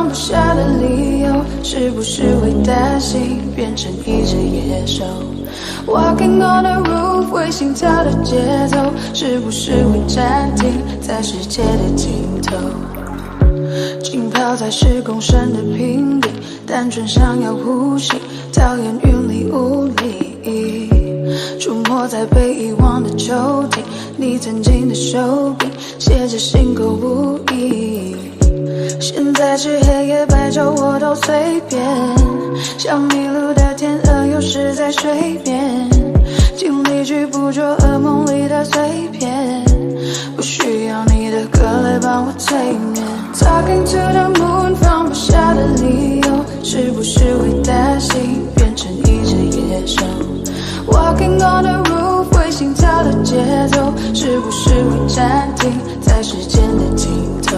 放不下的理由，是不是会担心变成一只野兽 ？Walking on the roof， 会心跳的节奏，是不是会暂停在世界的尽头？浸泡在10公升的瓶底，单纯想要呼吸，讨厌云里雾里。出没在被遗忘的抽屉，你曾经的手笔，写着心口不一。现在是黑夜白昼我都随便，像迷路的天鹅有时在水面，尽力去捕捉噩梦里的碎片，不需要你的歌来帮我催眠。Talking to the moon， 放不下的理由，是不是会担心变成一只野兽？ Walking on the roof， 会心跳的节奏，是不是会暂停在时间的尽头？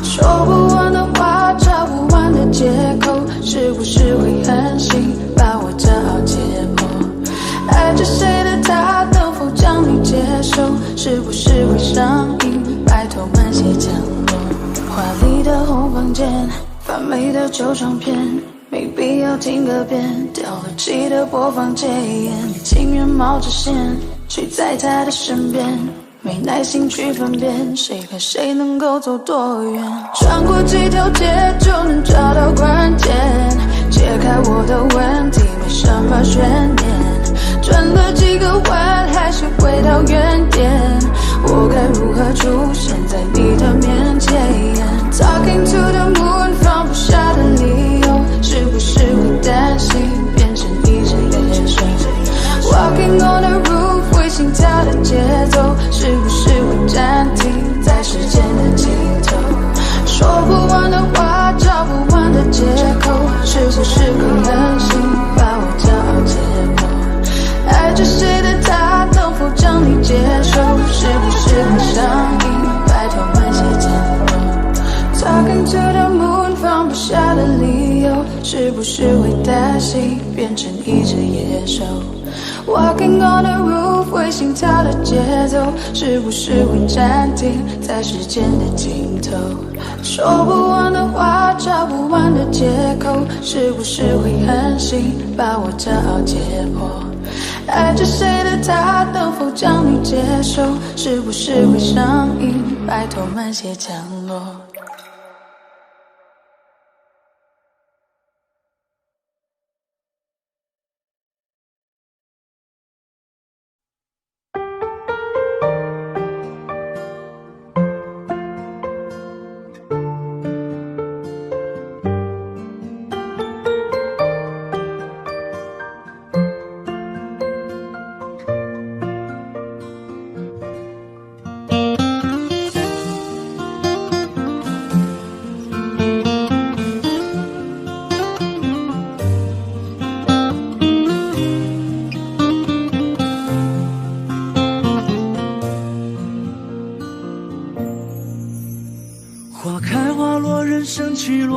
说不完的话，找不完的借口，是不是会狠心把我骄傲解剖？爱着谁的他，能否将你接受？是不是会上瘾，拜托慢些降落？华丽的红房间，发霉的旧唱片。 没必要听个遍，掉了漆的播放戒烟，情愿冒着险睡在他的身边，没耐心去分辨谁和谁能够走多远。穿过几条街就能找到关键，解开我的问题没什么悬念，转了几个弯还是回到原点，我该如何出现在你的面前 ？Talking to the moon， 放不下的理由。 是不是会担心变成一只野兽 ？Walking on the roof， 会心跳的节奏，是不是会暂停在时间的尽头？说不完的话，找不完的借口，是不是会狠心把我骄傲解剖？爱着谁的他，能否将你接受？是不是会上瘾？拜托慢些降落。Talking to the moon， 放不下的理由。 是不是会担心变成一只野兽 ？Walking on the roof， 会心跳的节奏，是不是会暂停在时间的尽头？说不完的话，找不完的借口，是不是会狠心把我骄傲解剖？爱着谁的他，能否将你接受？是不是会上瘾？拜托慢些降落。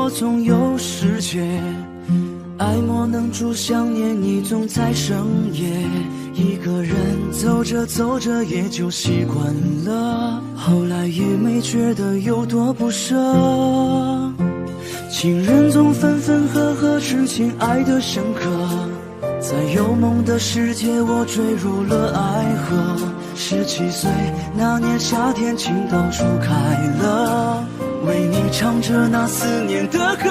总有时节，爱莫能助，想念你总在深夜。一个人走着走着也就习惯了，后来也没觉得有多不舍。情人总分分合合，痴情爱得深刻。在有梦的世界，我坠入了爱河。17岁那年夏天，情窦初开了。 为你唱着那思念的歌，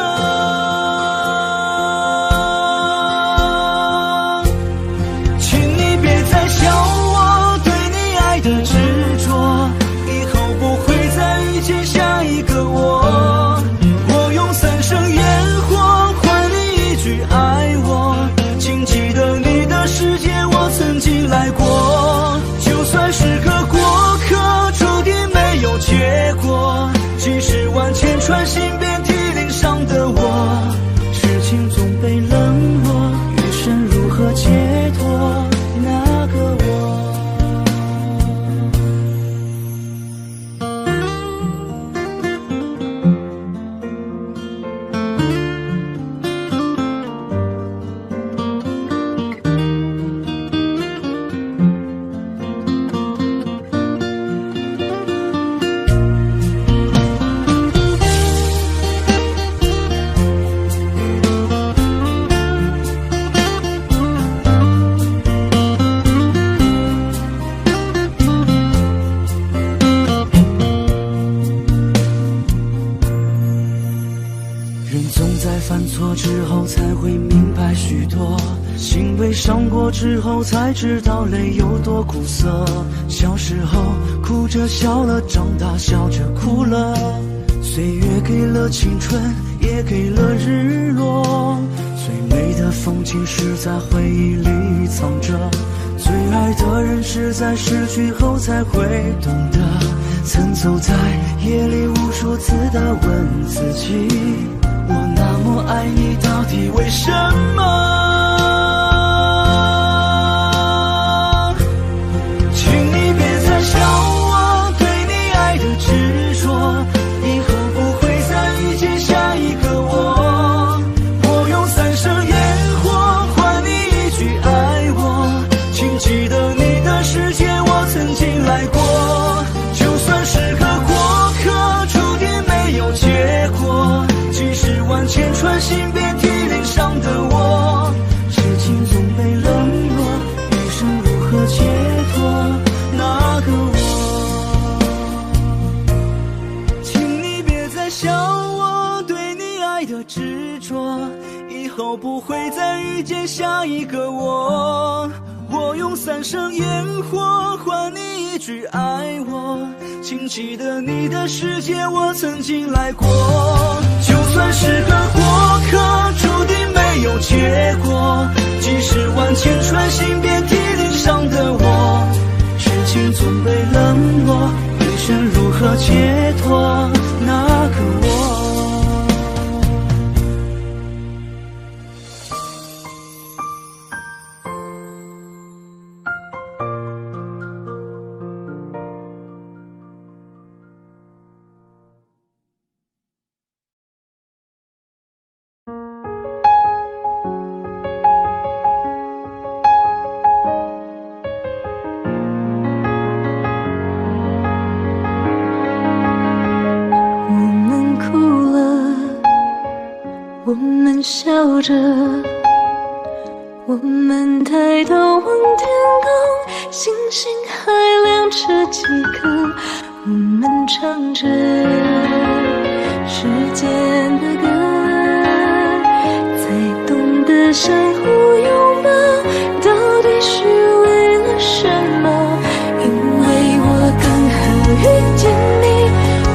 请你别再笑我对你爱的执着，以后不会再遇见下一个我。我用3生烟火换你一句爱我，请记得你的世界我曾经来过，就算是个过客，注定没有结果。 几10万千穿心遍体鳞伤的我，人总在犯错之后才会明白许多，心被伤过之后才知道泪有多苦涩。小时候哭着笑了，长大笑着哭了，岁月给了青春，也给了日落。最美的风景是在回忆里藏着，最爱的人是在失去后才会懂得。曾走在夜里无数次地问自己，我那么爱你到底为什么？请你别再笑我对你爱的执着，以后不会再遇见下一个我。我用3生烟火换你一句爱我，请记得你的世界我曾经来过。就算是个过客，注定没有结果，几十万千串心遍体鳞伤的我，痴情总被冷落，余生如何解脱那个我？请你别再笑我对你爱的执着，以后不会再遇见下一个我。我用3生烟火换你一句爱我，请记得你的世界我曾经来过。就算是个过客，注定没有结果，几十万千串心遍体鳞伤的我，痴情总被冷落，余生如何解脱那个我？我们笑着，我们抬头望天空，星星还亮着几颗。我们唱着时间的歌，才懂得相互拥抱，到底是为了什么？因为我刚好遇见你，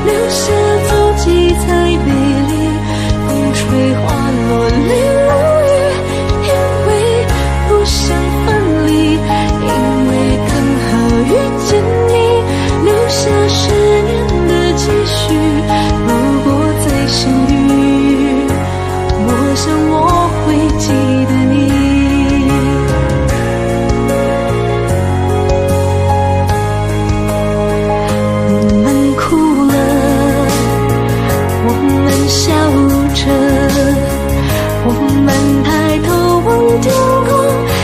留下足迹才美丽。吹花落泪如雨，因为不想分离，因为刚好遇见你，留下10年的积蓄。如果再相遇，我想我会记得你。我们哭了，我们笑着，我们抬头望天空，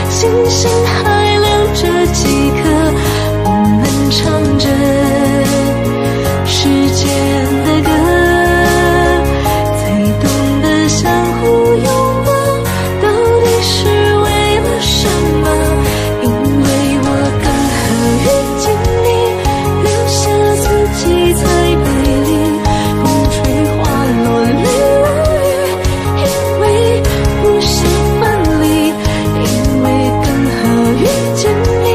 星星还亮着几颗。我们唱着时间的歌，才懂得相互拥抱，到底是为了什么？因为我刚好遇见你，留下足迹才美丽。风吹花落泪如雨，因为不想分离，因为刚好遇见你，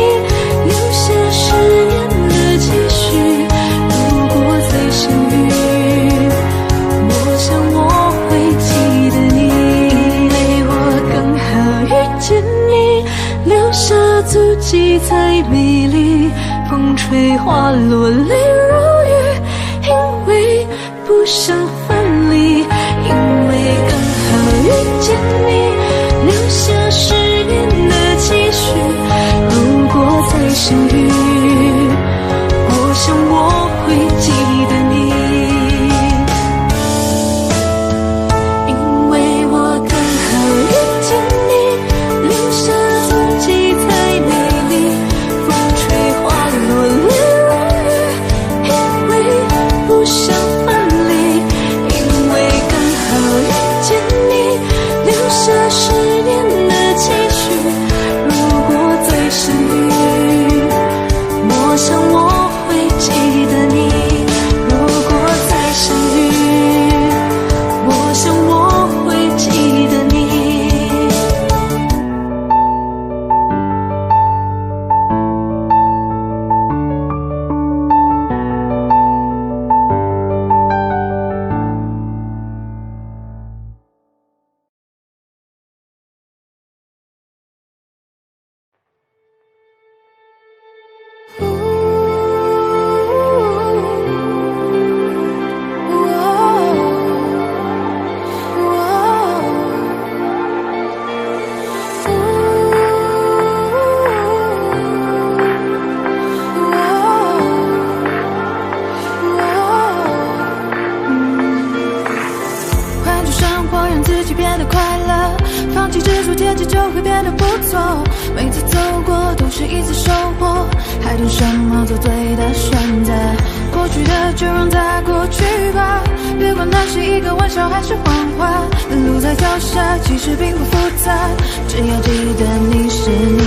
留下10年的积蓄。如果再相遇，我想我会记得你。因为我刚好遇见你，留下足迹才美丽。风吹花落泪如雨，因为不想分离，因为刚好遇见你，留下10年的积蓄。如果再相遇，我想我会记得你。因为我刚好遇见你，留下足迹才美丽。风吹花落泪如雨，因为不想分离，因弃执着，天气就会变得不错。每次走过都是一次收获，还等什么做对的选择？过去的就让它过去吧，别管那是一个玩笑还是谎话。路在脚下，其实并不复杂，只要记得你是你。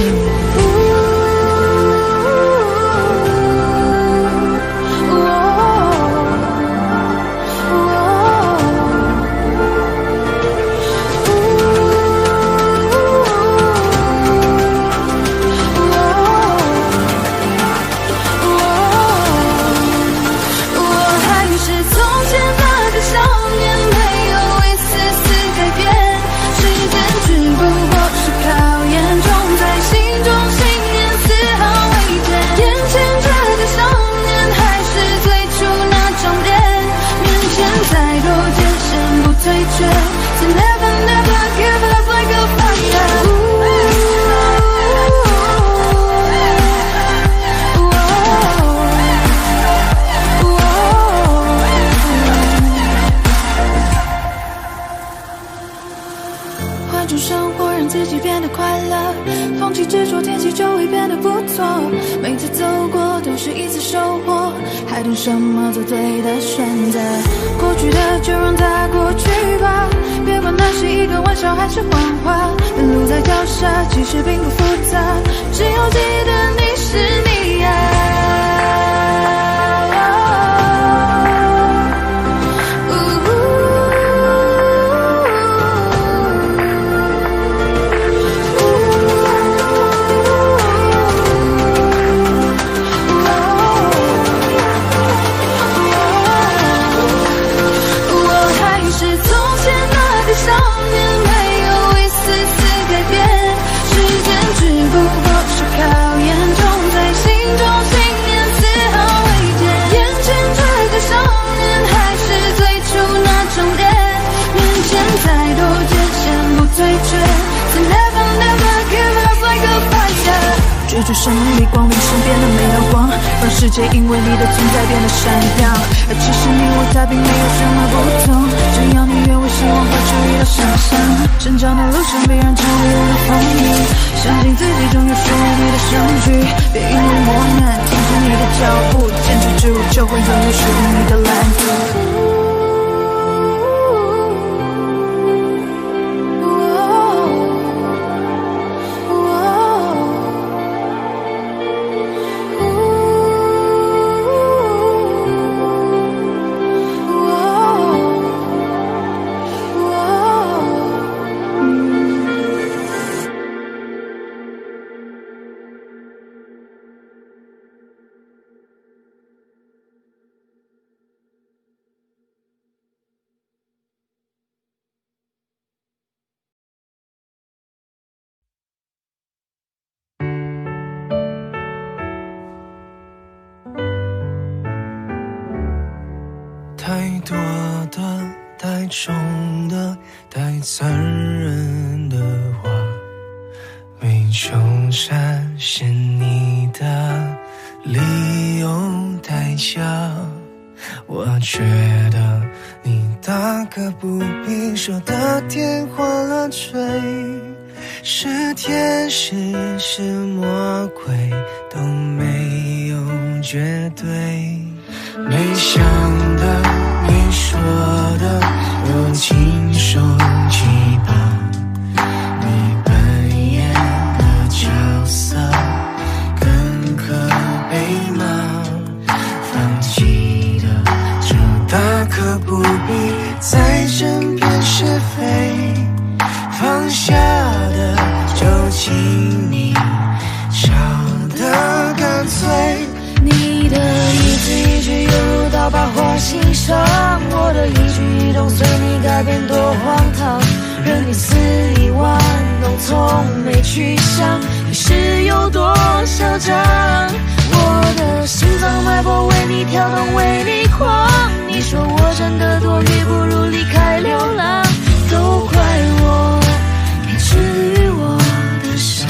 换种生活，让自己变得快乐，放弃执着，天气就会变得不错。每次走过都是一次收获，还等什么做对的选择？过去的就让它过去吧，别管那是一个玩笑还是谎话。路在脚下，其实并不复杂，只要记得你是你追逐生命里光明身边的每道光，让世界因为你的存在变得闪亮。而其实你我他并没有什么不同，只要你愿为希望画出一道想象。成长的路上必然常会有的风雨，相信自己终有属于你的相聚。别因为磨难停止你的脚步，坚持住就会拥有属于你的蓝图。太多的、太重的、太残忍的话，为求展现你的理由太假。我觉得你大可不必说的天花乱坠，是天使是魔鬼都没有绝对。没想的没说的都亲手击爆，你扮演的角色更可悲吗？放弃的就大可不必再争辩是非，放下的就请你笑得干脆。你的一字一句犹如刀疤划心上，我的一举一动随你改变多荒唐，任你肆意玩弄，从没去想你是有多嚣张。我的心脏脉搏为你跳动，为你狂。你说我真的多余，不如离开流浪。都怪我，别治愈我的伤。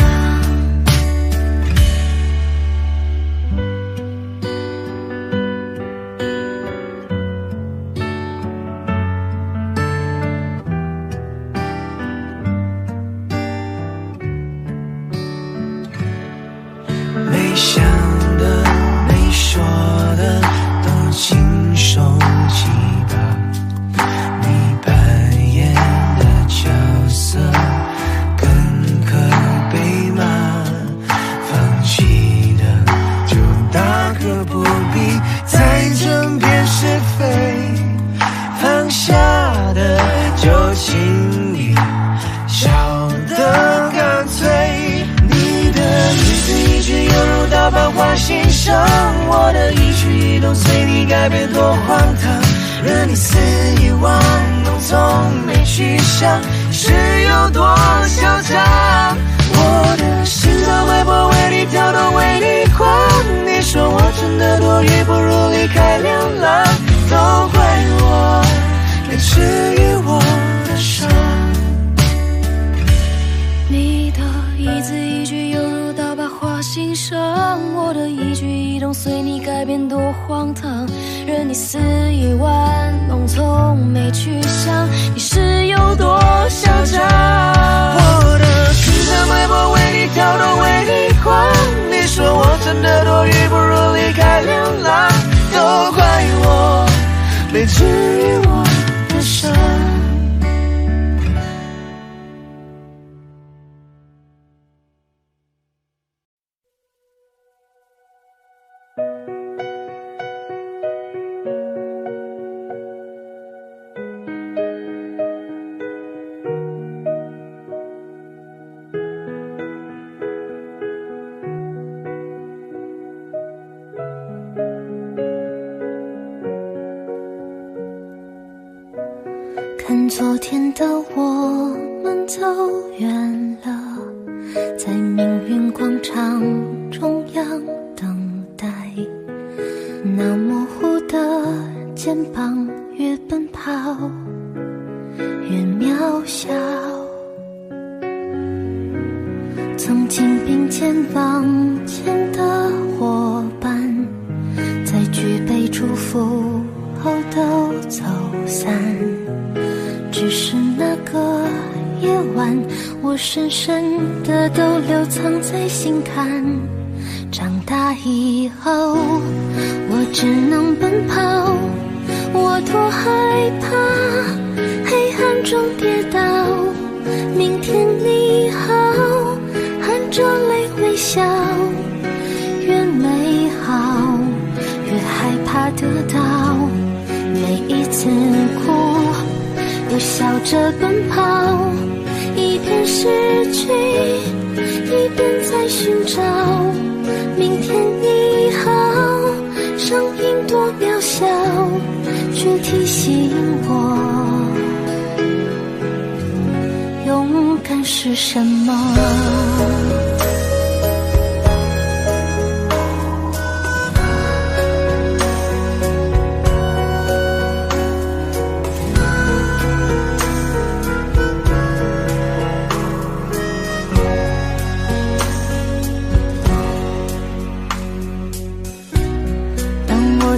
一动，随你改变多荒唐，任你肆意妄动，从没去想是有多嚣张。我的心脏脉搏为你跳动，为你狂。你说我真的多余，不如离开流浪。都怪我没治愈我的伤。你的一字一句犹如刀疤划心上，我的一举一动随你改变多荒唐，任你肆意玩弄，从没去想你是有多嚣张。我的心脏脉搏为你跳动，为你狂。你说我真的多余，不如离开流浪。都怪我没治愈我的伤。看昨天的我们走远了，在命运广场中央等待，那模糊的肩膀越奔跑越渺小，曾经并肩往前的伙伴，在举杯祝福后都走散，只是那个夜晚，我深深的都留藏在心坎。长大以后，我只能奔跑，我多害怕黑暗中跌倒。明天你好，含着泪微笑，越美好越害怕得到，每一次哭又笑着奔跑，一边失去一边在寻找。明天你好，声音多渺小，却提醒我勇敢是什么。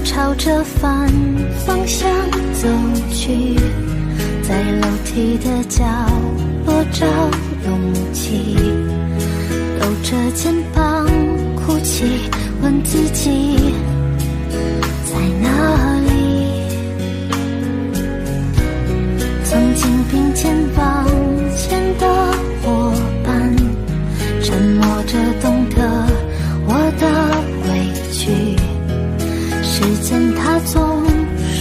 朝着反方向走去，在楼梯的角落找勇气，搂着肩膀哭泣，问自己在哪里。曾经并肩往前的伙伴，沉默着懂得我的委屈，时间它总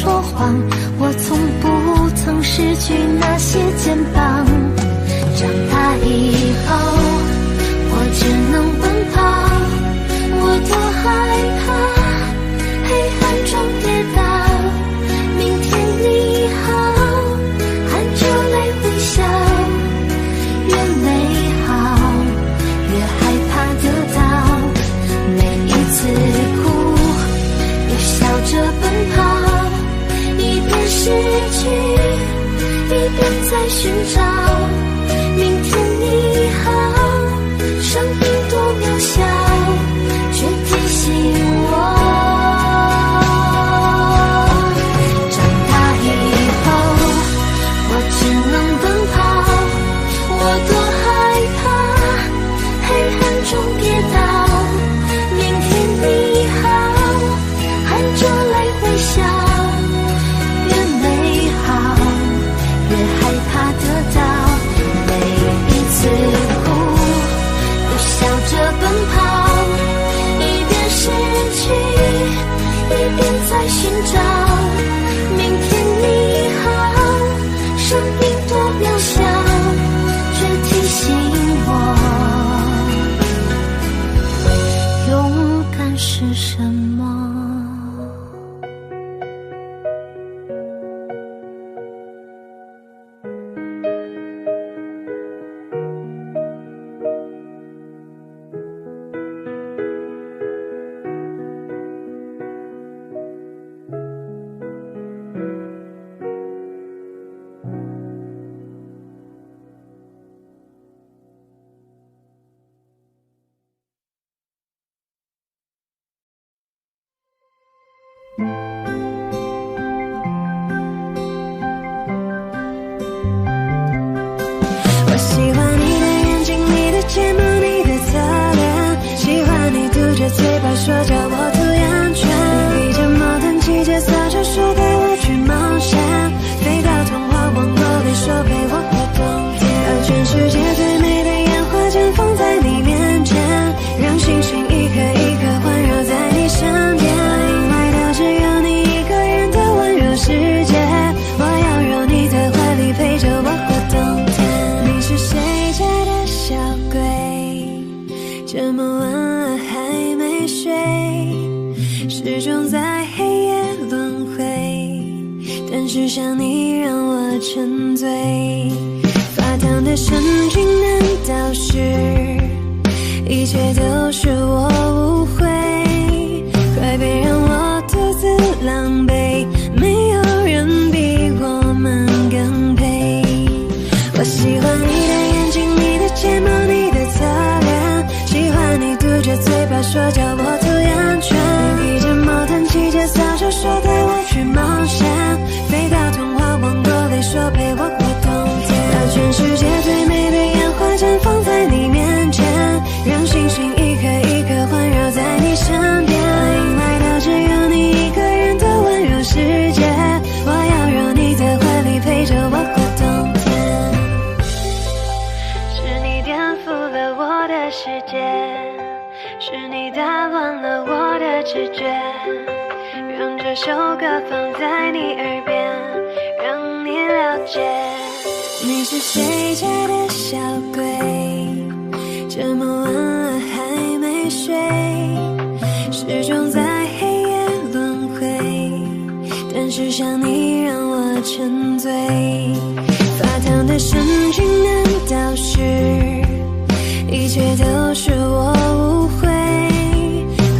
说谎，我从不曾失去那些肩膀。长大以后，我只能奔跑，我多害怕黑暗中跌倒。明天你好，含着泪微笑，越美好越害怕得到，每一次哭笑着奔跑，一边失去一边在寻找。明天你好，生命多渺小，却提醒我长大以后，我只能奔跑，我多害怕黑暗中跌倒。明天你好，含着泪微笑，越美好越害怕得到，每一次哭又笑着奔跑，一边失去一边在寻找。明天你好，生命多渺小，却提醒我勇敢是什么。说叫我涂鸦圈，披着毛毯骑着扫帚说带我去冒险，飞到童话王国里说陪我过冬天，把全世界最美的烟花绽放在你面前，让星星一颗一颗环绕在你身边，因为它只有你一个人的温柔世界，我要让你在怀里陪着我过冬天。你是谁家的小鬼，这么晚了还没睡，始终在黑夜轮回，但是想你让我沉醉，发烫的神经难道是一切都是我误会，快别让我独自狼狈，没有人比我们更配。我喜欢你的眼睛，你的睫毛，你的侧脸，喜欢你嘟着嘴巴说叫我涂鸦圈，你披着毛毯骑着扫帚说带我去冒险，飞到童话王国里说陪我过冬天，把全世界最美的烟花绽放在你面前，让星星一颗一颗环绕在你身边，因为它只有你一个人的温柔世界，我要让你在怀里陪着我过冬天。是你颠覆了我的世界，是你打乱了我的直觉，让这首歌放在你耳边，让你了解。你是谁家的小鬼，这么晚了还没睡，始终在黑夜轮回，但是想你让我沉醉，发烫的神经难道是一切都是我误会，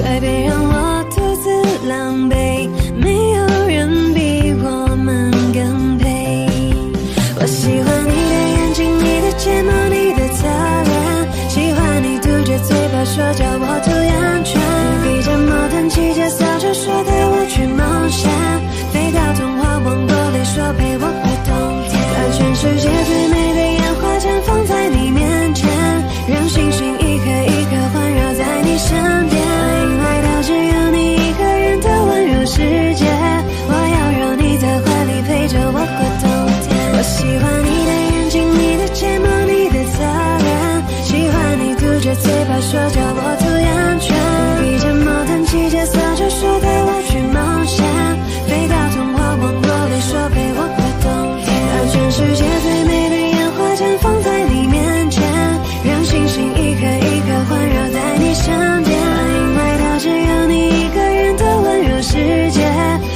快别让我独自狼狈，没有人比我们更配。我喜欢你的眼睛，你的睫毛，你的侧脸，喜欢你嘟着嘴巴说叫我涂鸦圈，披着毛毯骑着扫帚说带我去冒险，飞到童话王国里说陪我过冬天，把全世界最美的烟花绽放在你面前，让星星一颗一颗环绕在你身边，因为它只有你一个人的温柔世界，我要让你在怀里陪着我过冬天。我喜欢你的眼睛，你的睫毛，你的侧脸，喜欢你嘟着嘴巴说叫我涂鸦圈，披着毛毯骑着扫帚说带我去冒险，飞到童话王国里说陪我过冬天，把全世界最美的烟花绽放在你面前，让星星一颗一颗环绕在你身边，因为它只有你一个人的温柔世界，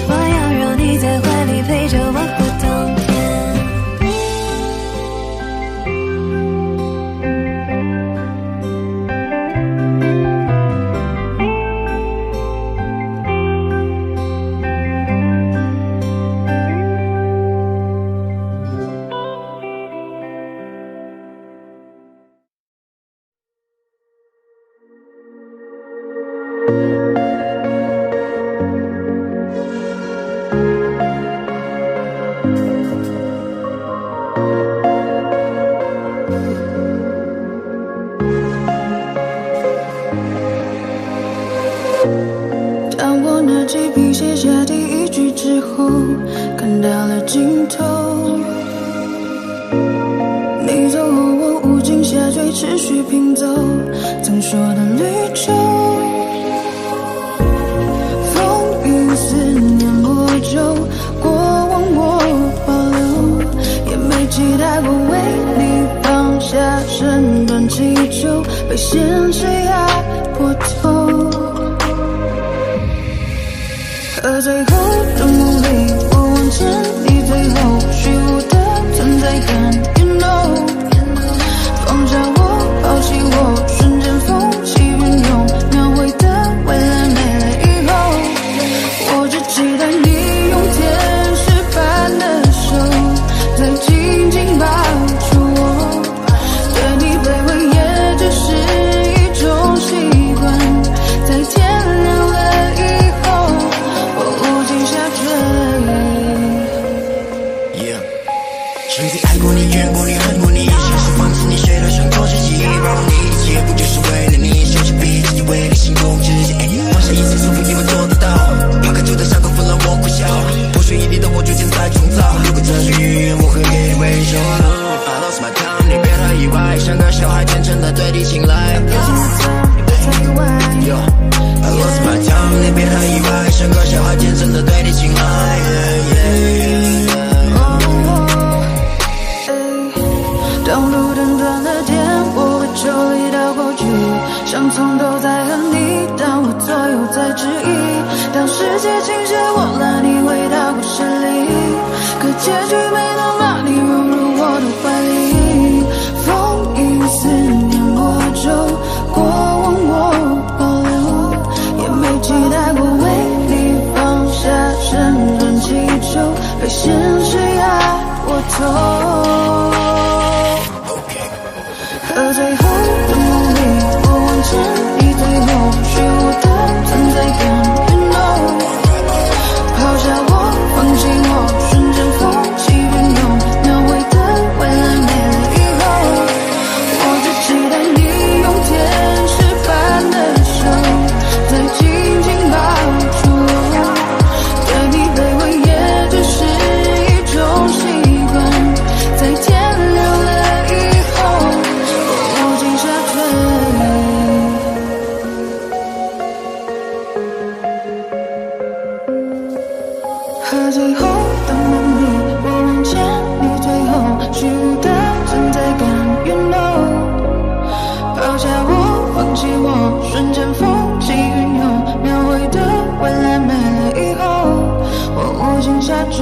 我要让你在怀里陪着我过冬天。当我拿起笔写下第一句之后，看到了尽头。你走后，我无尽下坠，持续拼凑曾说的旅程。风雨思念魔咒，过往我保留，也没期待过为你放下身段祈求，被现实压破头。而最后的努力，我往前，你最后虚无的存在感 ，You know， 放下我，抛弃我，瞬间风起云涌，描绘的未来没了以后，我只期待你用天使般的手，再紧紧抱住我，对你卑微也只是一种习惯，在天亮了以后。无尽下坠。曾经爱过你，怨过你，恨过你，像是放肆你，谁都想做自己，包容你，一切不就是为了你，手起笔自己为你心动之前，伤痛都在和你，当我左右在质疑，当世界倾斜，我拉你回到故事里，可结局没能把你融入我的怀里。风雨思念我就过往我保留，也没期待过为你放下旋转气球，被现实压我头。和最后的梦里，我望见你最后虚无的存在感 ，You know， 抛下我，放弃我，瞬间风起云涌，描绘的未来没了以后，我只期待你用天使般的手，再紧紧抱住我，对你卑微也只是一种习惯，在天亮了以后。和最后的梦里，我望见你最后虚无的存在感 ，You know， 抛下我，放弃我，瞬间风起云涌，描绘的未来没了以后，我无心下坠。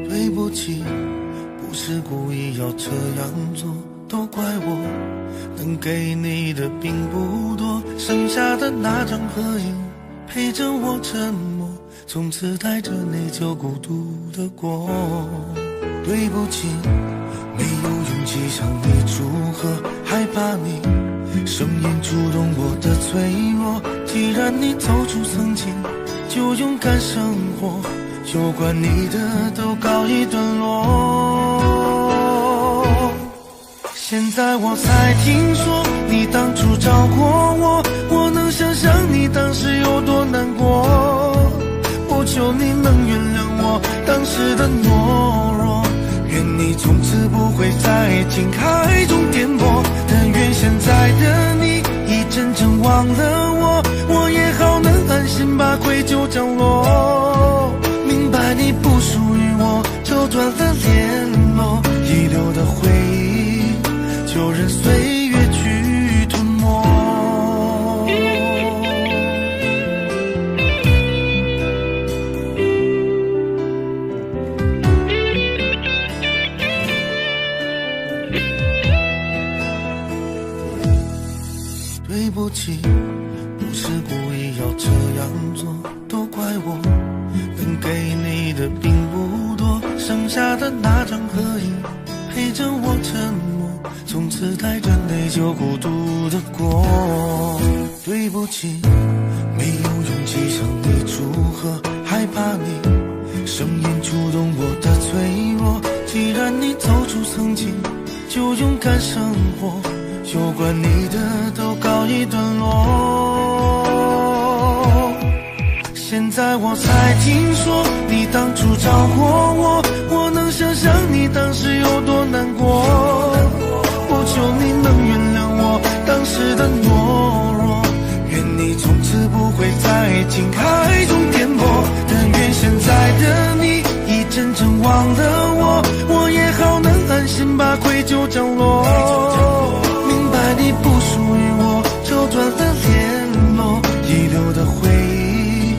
对不起，不是故意要这样做，都怪我，能给你的并不多，剩下的那张合影陪着我沉默，从此带着内疚孤独的过。对不起，没有勇气向你祝贺，害怕你声音触动我的脆弱。既然你走出曾经，就勇敢生活，有关你的都告一段落。现在我才听说你当初找过我，我能想象你当时有多难过。我求你能原谅我当时的懦弱，愿你从此不会在情海中颠簸。但愿现在的你已真正忘了我，我也好能安心把愧疚降落。明白你不属于我，就断了联络，遗留的回忆就任岁月去吞没。对不起，不是故意要这样做，都怪我，能给你的并不多，剩下的那张合影陪着我沉默，从此带着内疚孤独的过。对不起，没有勇气向你祝贺，害怕你声音触动我的脆弱。既然你走出曾经，就勇敢生活，有关你的都告一段落。现在我才听说你当初找过我，我能想象你当时有多难过。我求你能原谅我当时的懦弱，愿你从此不会在情海中颠簸。但愿现在的你已真正忘了我，我也好能安心把愧疚降落。明白你不属于我，就断了联络，遗留的回忆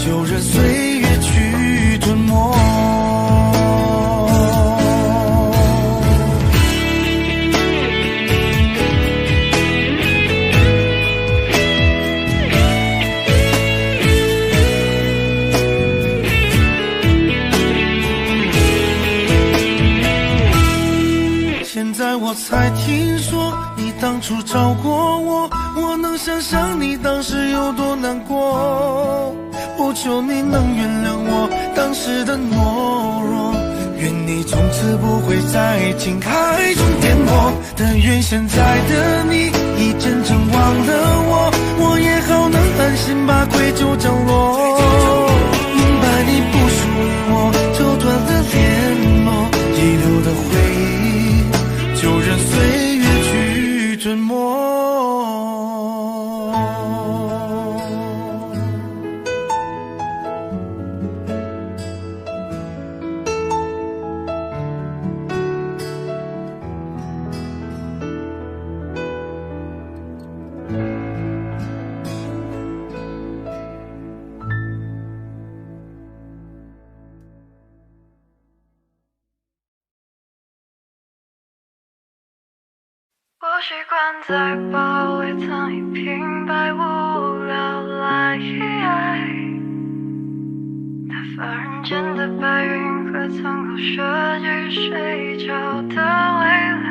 就任岁月去吞没。当初找过我，我能想象你当时有多难过。不求你能原谅我当时的懦弱，愿你从此不会在爱情海中颠簸。但愿现在的你已真正忘了我，我也好能安心把愧疚降落。明白你不属于我，就断了联络，遗留的回忆就任岁月去吞没。我习惯在包围藏一瓶百无聊赖，打发人间的白云和苍口设计睡觉的未来。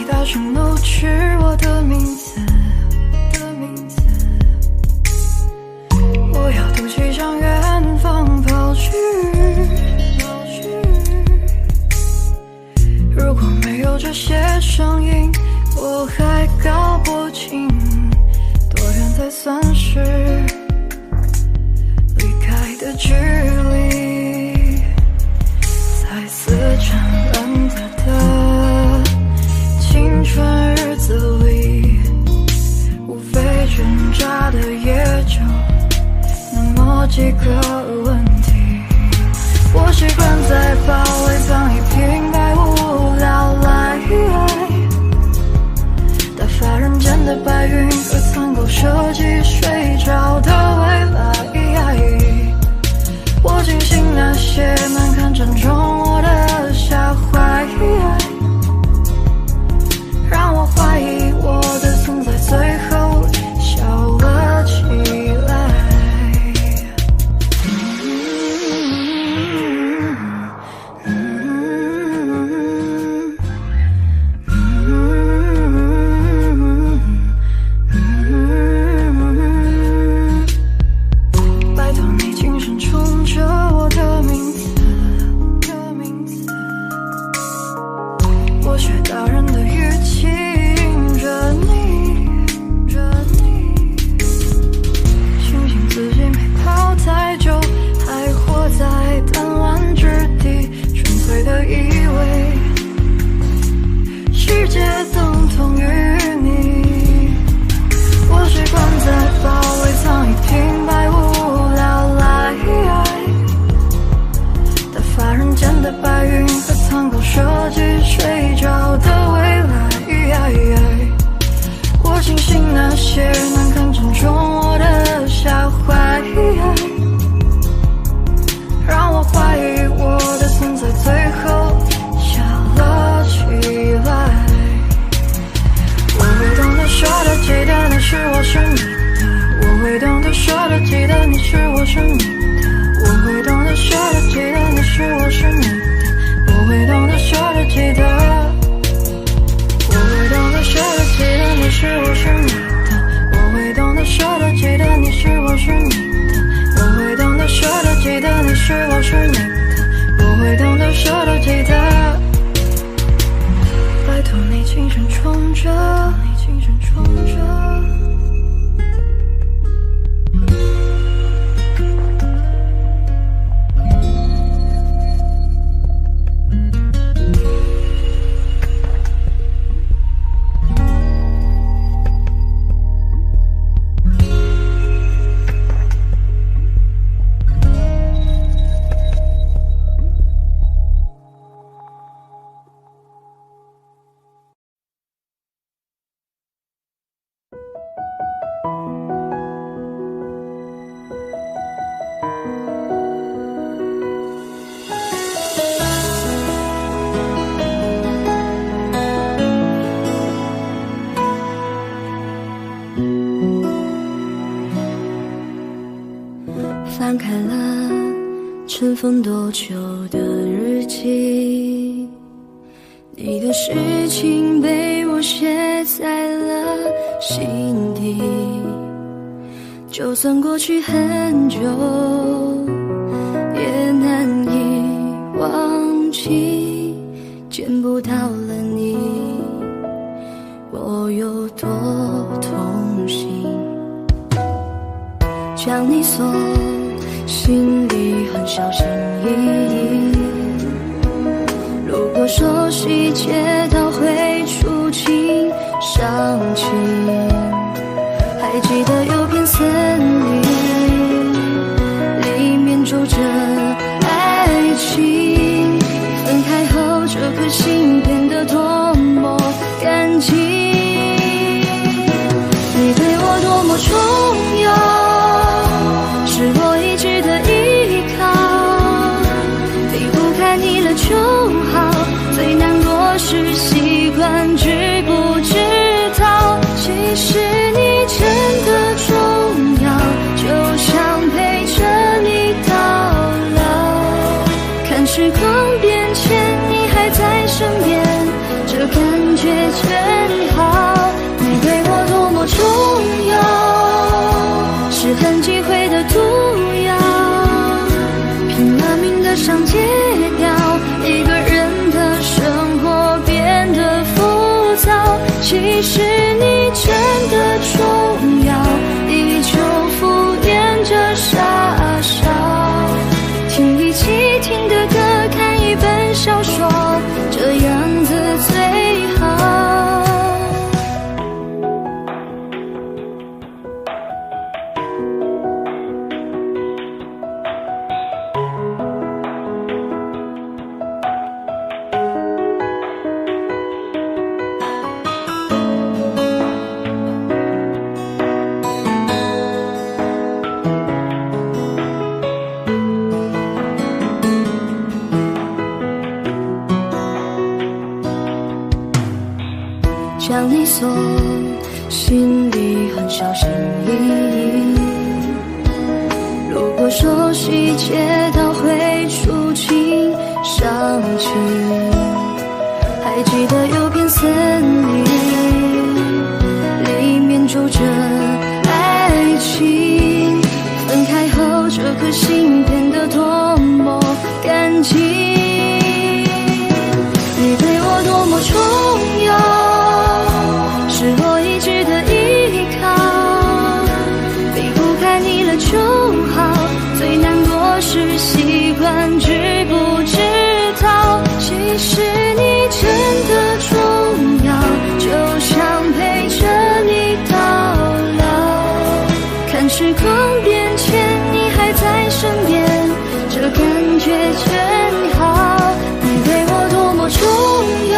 大声怒斥我的名字，我要赌气向远方跑去。如果没有这些声音，我还搞不清多远才算是离开的距离。在似沉蓝色的青春日子里，无非挣扎的也就那么几个问题。我习惯在包围藏一瓶百无聊赖，打发人间的白云和苍狗设计睡着的未来。我庆幸那些难堪正中我的下怀，让我怀疑我的存在最后笑了起来。拜托你轻声冲着我的名字，我学大人的语气迎着你，庆幸自己没跑太久，还活在弹丸之地，纯粹的以为世界等同于你。我习惯在包围藏一瓶百无聊赖，打发人间的白云和苍狗设计睡着的未来。我庆幸那些难堪正中我的下怀，让我怀疑我的存在最后笑了起来。我会懂得说的记得你是我是你的，我会懂得说的记得你是我是你的，我会懂得说的记得你是我是你的，我会懂得说的记得，我会懂得说的记得你是我是你的，我会懂得说的记得你是我是你的，我会懂得说的记得你是我是你的，我会懂得说的记得。拜托你轻声冲着。尘封多久的日记，你的事情被我写在了心底，就算过去很久也难以忘记，见不到了你我有多痛心，将你锁心里很小心翼翼，如果说细节都会触景伤情，还记得有片森林里面住着爱情，分开后这颗心变得多么干净，你对我多么重要，是我一直的依靠，离不开你了就好，最难过是习惯知不知道，其实你真的重要，就想陪着你到老，看时光变迁你还在身边，这感觉真好，你对我多么重要，是很忌讳的毒药，拼了命的想戒掉，一个人的生活变得浮躁，其实你真的重要，依旧敷衍着傻笑，听一起听的歌，看一本小说，这样子最好。将你锁心里很小心翼翼，如果说细节都会触景伤情，还记得有片森林里面住着爱情，分开后这颗心变得多么干净，你对我多么重要，是我一直的依靠，离不开你了就好，最难过是习惯知不知道，其实你真的重要，就想陪着你到老，看时光变迁你还在身边，这感觉真好，你对我多么重要，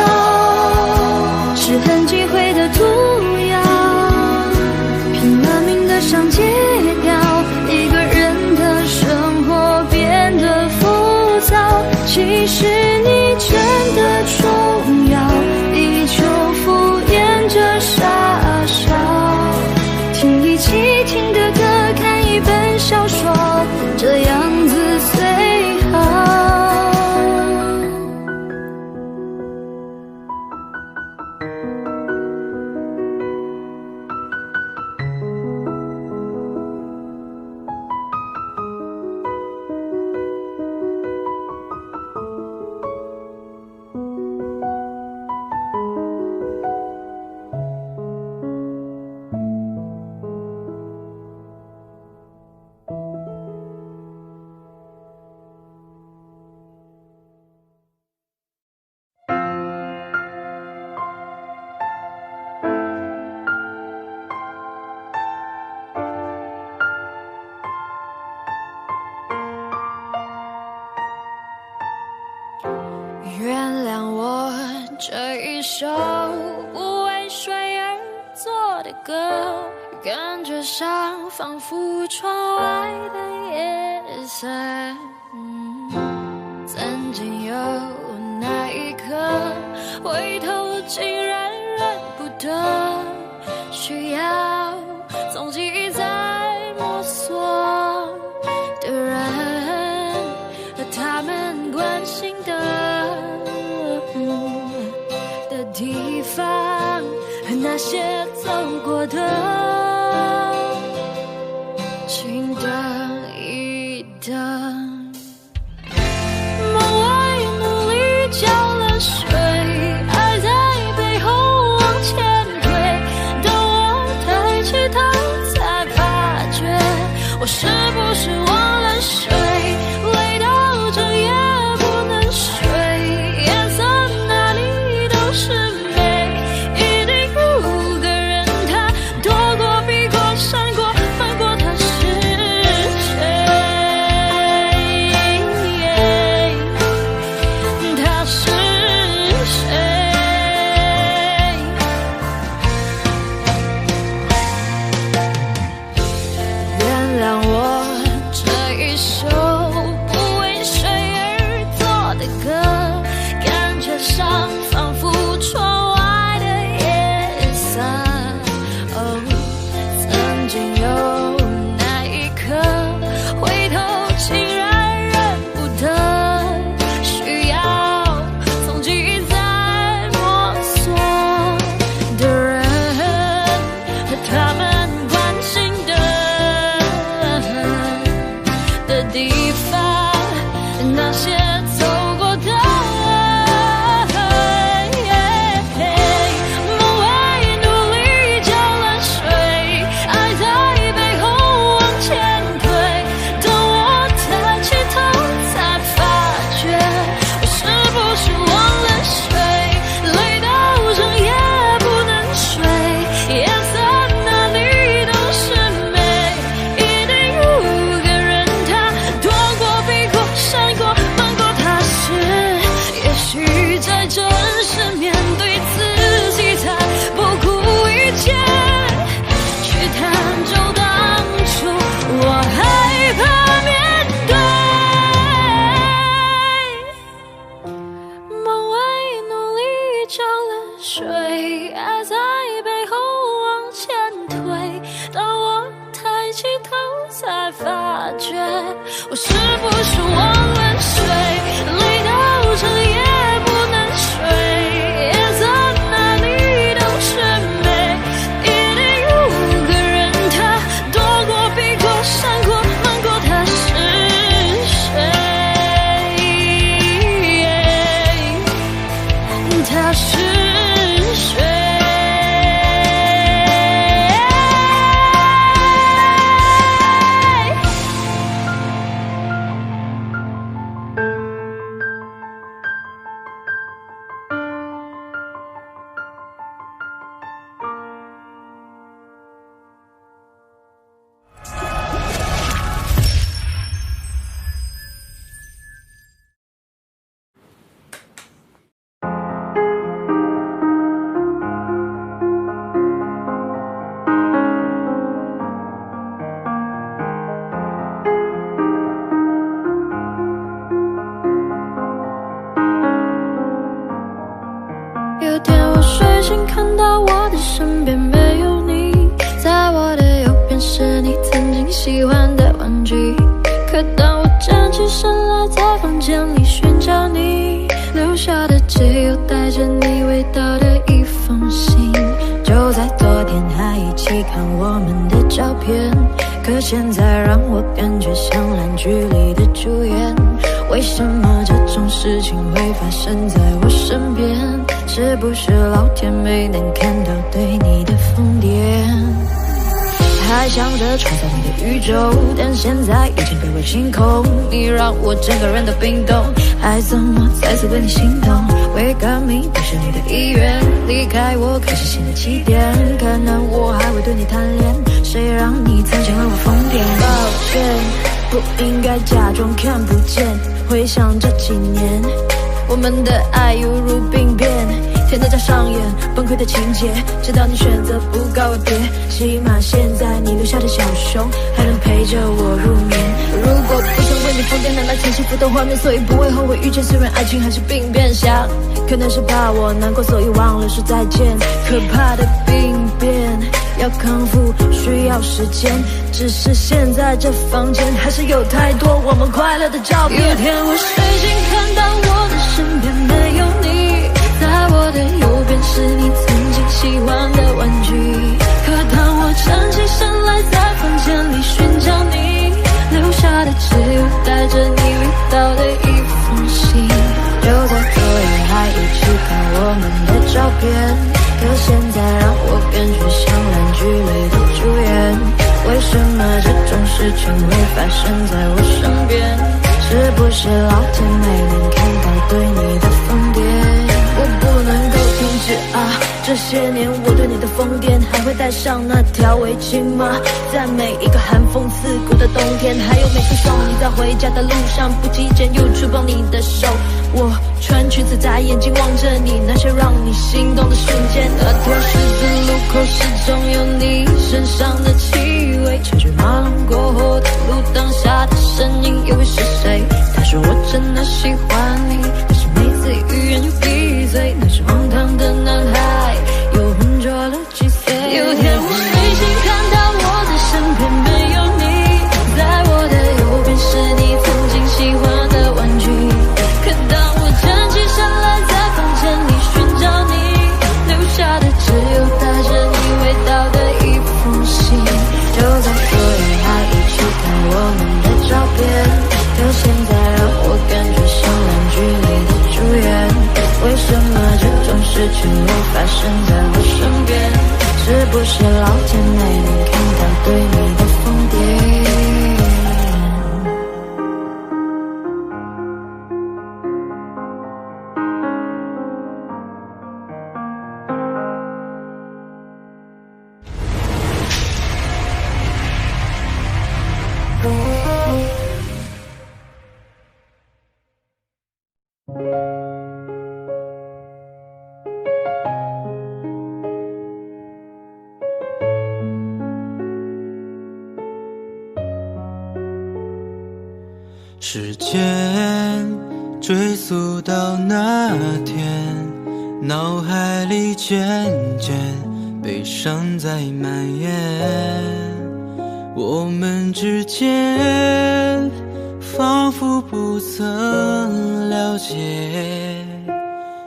是很忌讳的毒药，拼了命的想戒掉，一个人的生活变得浮躁，其实你真的重要，依旧敷衍着傻笑，听一起听的歌，看一本小说，这样子最好。原谅我这一首不为谁而作的歌，感觉上仿佛窗外的夜色，曾经有那一刻回头竟然认不得，需要总记在摸索的人，那些走过的，请等一等。梦外努力浇了水，爱在背后往前推，等我抬起头才发觉，我是不是忘了睡，累到整夜不能睡，颜色哪里都是美，一定有个人他躲过避过闪过瞒过，他是谁，他是谁，原谅我这一首不为谁而作的歌，感觉上仿佛窗外的夜色。哦，曾经有那一刻，回头竟然认不得，需要从记在摸索的人和他们关心的地方，那些走过的，梦外努力浇了水，爱在背后往前推，等我抬起头才发觉，我是不是忘了睡，累到整夜不能睡，颜色哪里都是美，一定有个人他躲过避过闪过瞒过，他是，也许在真实面对自己才不顾一切去探究当初我害怕面对，梦外努力浇了水，爱在背后往前推，当我抬起头才发觉，我是不是忘了睡，累到整夜不能睡，颜色哪里都是美，一定有个人他躲过避过闪过瞒过，他是谁，他是谁。有天我睡醒看到我的身边没有你，在我的右边是你曾经喜欢的玩具，可当我站起身来在房间里寻找你，留下的只有带着你味道的一封信，就在昨天还一起看我们的照片，可现在让我感觉像烂剧里的主演，为什么这种事情会发生在我身边，是不是老天没能看到对你的疯癫，还想着创造你的宇宙，但现在已经被我清空，你让我整个人都冰冻，还怎么再次对你心动，为革命不是你的意愿，离开我开始新的起点，可能我还会对你贪恋，谁让你曾经为我疯癫，抱歉不应该假装看不见，回想这几年我们的爱犹如病变，天在家上演崩溃的情节，直到你选择不告而别，起码现在你留下的小熊还能陪着我入眠，如果不想为你疯癫，难道前幸福的画面，所以不会后悔遇见，虽然爱情还是病变，想可能是怕我难过，所以忘了说再见，可怕的病变要康复需要时间，只是现在这房间还是有太多我们快乐的照片，有天我睡醒看到我的身边没有你，在我的右边是你曾经喜欢的可现在让我感觉像烂剧里的主演。为什么这种事情会发生在我身边？是不是老天没能看到对你的疯癫？我不能够停止啊！这些年我对你的疯癫，还会带上那条围巾吗？在每一个寒风刺骨的冬天，还有每次送你在回家的路上，不经意间又触碰你的手。我穿裙子在眼睛望着你，那些让你心动的瞬间。那条十字路口始终有你身上的气味，车水马龙过后的路灯下的身影，又会是谁？他说我真的喜欢你，可是每次语言就闭嘴。那是荒唐的男孩，又浑浊了几岁。有天我睡醒看到我的身边没有你，在我的右边是你曾经喜欢的玩具。可当我站起身来在房间里寻找你，留下的只有带着你味道的一封信。就在昨夜还一起看我们的照片，可现在让我感觉像烂剧里的主演。为什么这种事情会发生在我身边？是不是老天没能看到对你的疯癫？时间追溯到那天，脑海里渐渐悲伤在蔓延，我们之间仿佛不曾了解，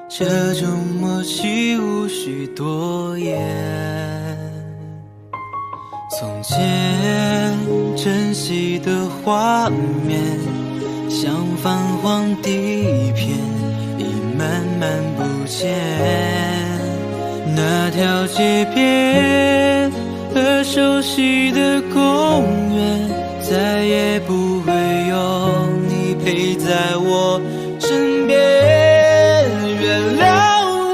这种默契无需多言。从前珍惜的画面，像泛黄地片，已慢慢不见。那条街边和熟悉的公园，再也不会有你陪在我身边。原谅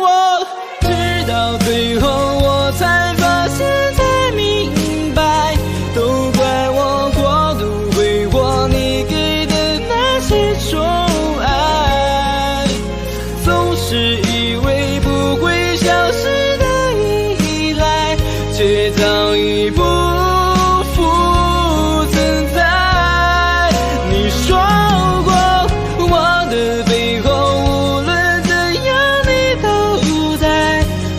我，直到最后我才发现才明白，都怪我过度挥霍你给的那些宠爱，总是以为不会消失的依赖，却早已不复存在。你说过我的背后无论怎样你都在，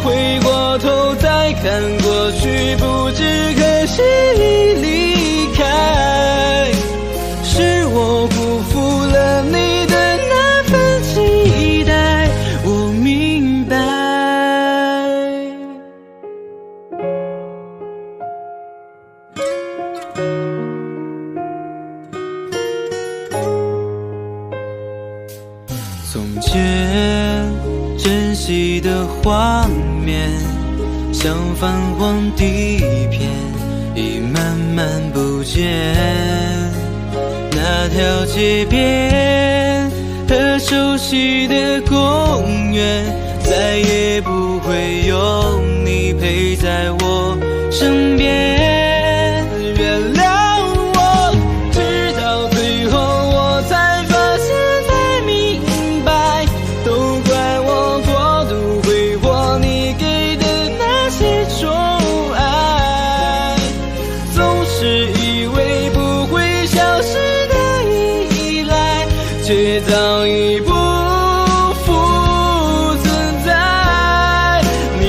回过头再看过去，不知何时已离开。是我辜负了你的那份期待，我明白。从前珍惜的画面，像泛黄地片，已慢慢不见。那条街边和熟悉的公园，再也不会有你陪在我身边。原谅我，直到最后我才发现才明白，都怪我过度挥霍你给的那些宠爱，总是以为不会消失的依赖，却早已不复存在。你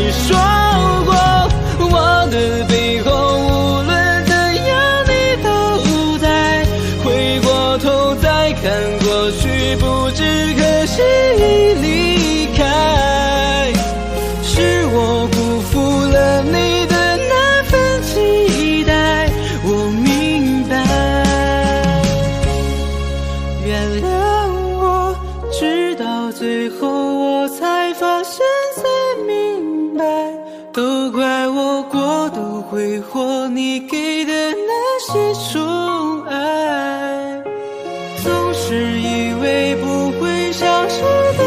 都怪我过度挥霍你给的那些宠爱，总是以为不会消失的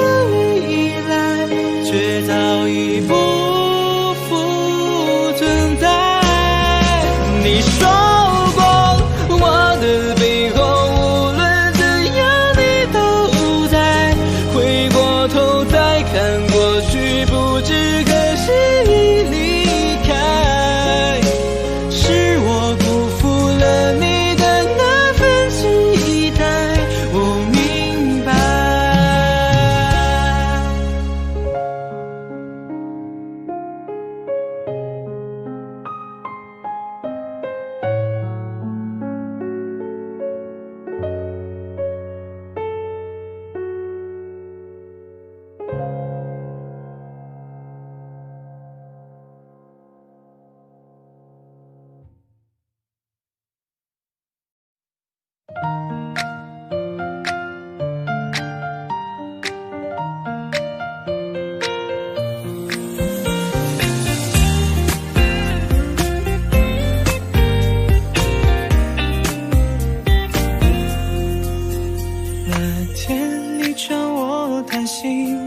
依赖，却早已不复存在。你说过我的背后无论怎样你都在，回过头再看过去，不知可惜已离开，是我辜负了你的那份期待，我明白。那天你找我谈心，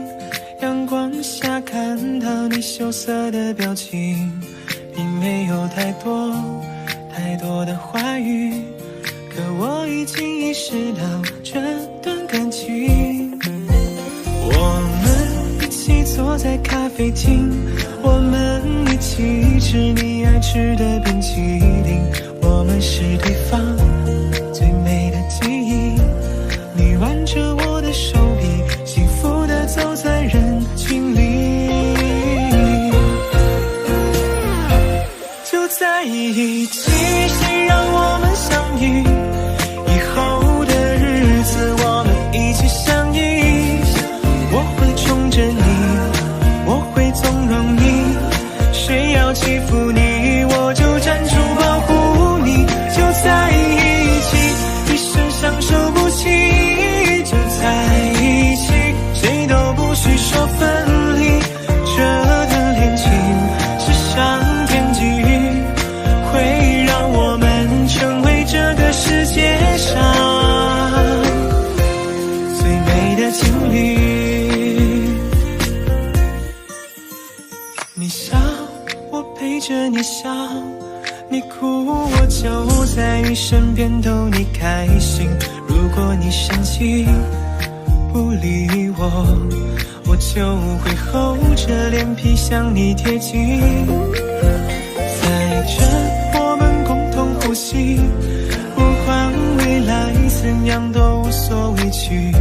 阳光下看到你羞涩的表情，并没有太多的话语，可我已经意识到这段感情。我们一起坐在咖啡厅，我们一起吃你爱吃的冰淇淋，我们是对方最美的记忆。你挽着我的手臂，幸福地走在人群里，就在一起。谁让我们相遇？以后的日子我们一起相依。我会宠着你，我会纵容你，谁要欺负你，我就站出保护你。就在一起，一生相守不弃，就在一起，谁都不许说分离。这段恋情是上天给予，会让我们成为这个世界上最美的情侣。你笑，我陪着你笑，你哭，我就在你身边逗你开心。如果你生气不理我，我就会厚着脸皮向你贴近。在这我们共同呼吸，不管未来怎样都无所畏惧，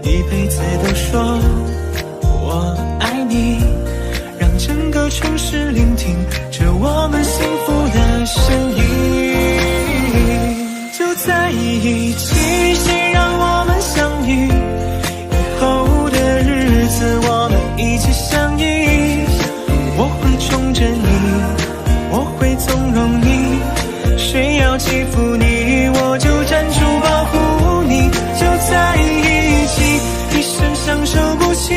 一辈子都说我爱你，让整个城市聆听着我们幸福的声音。就在一起，谁让我们相遇？以后的日子我们一起相依。我会宠着你，我会纵容你，谁要欺负你，我就站出保护你。就在一起，一生相守不弃，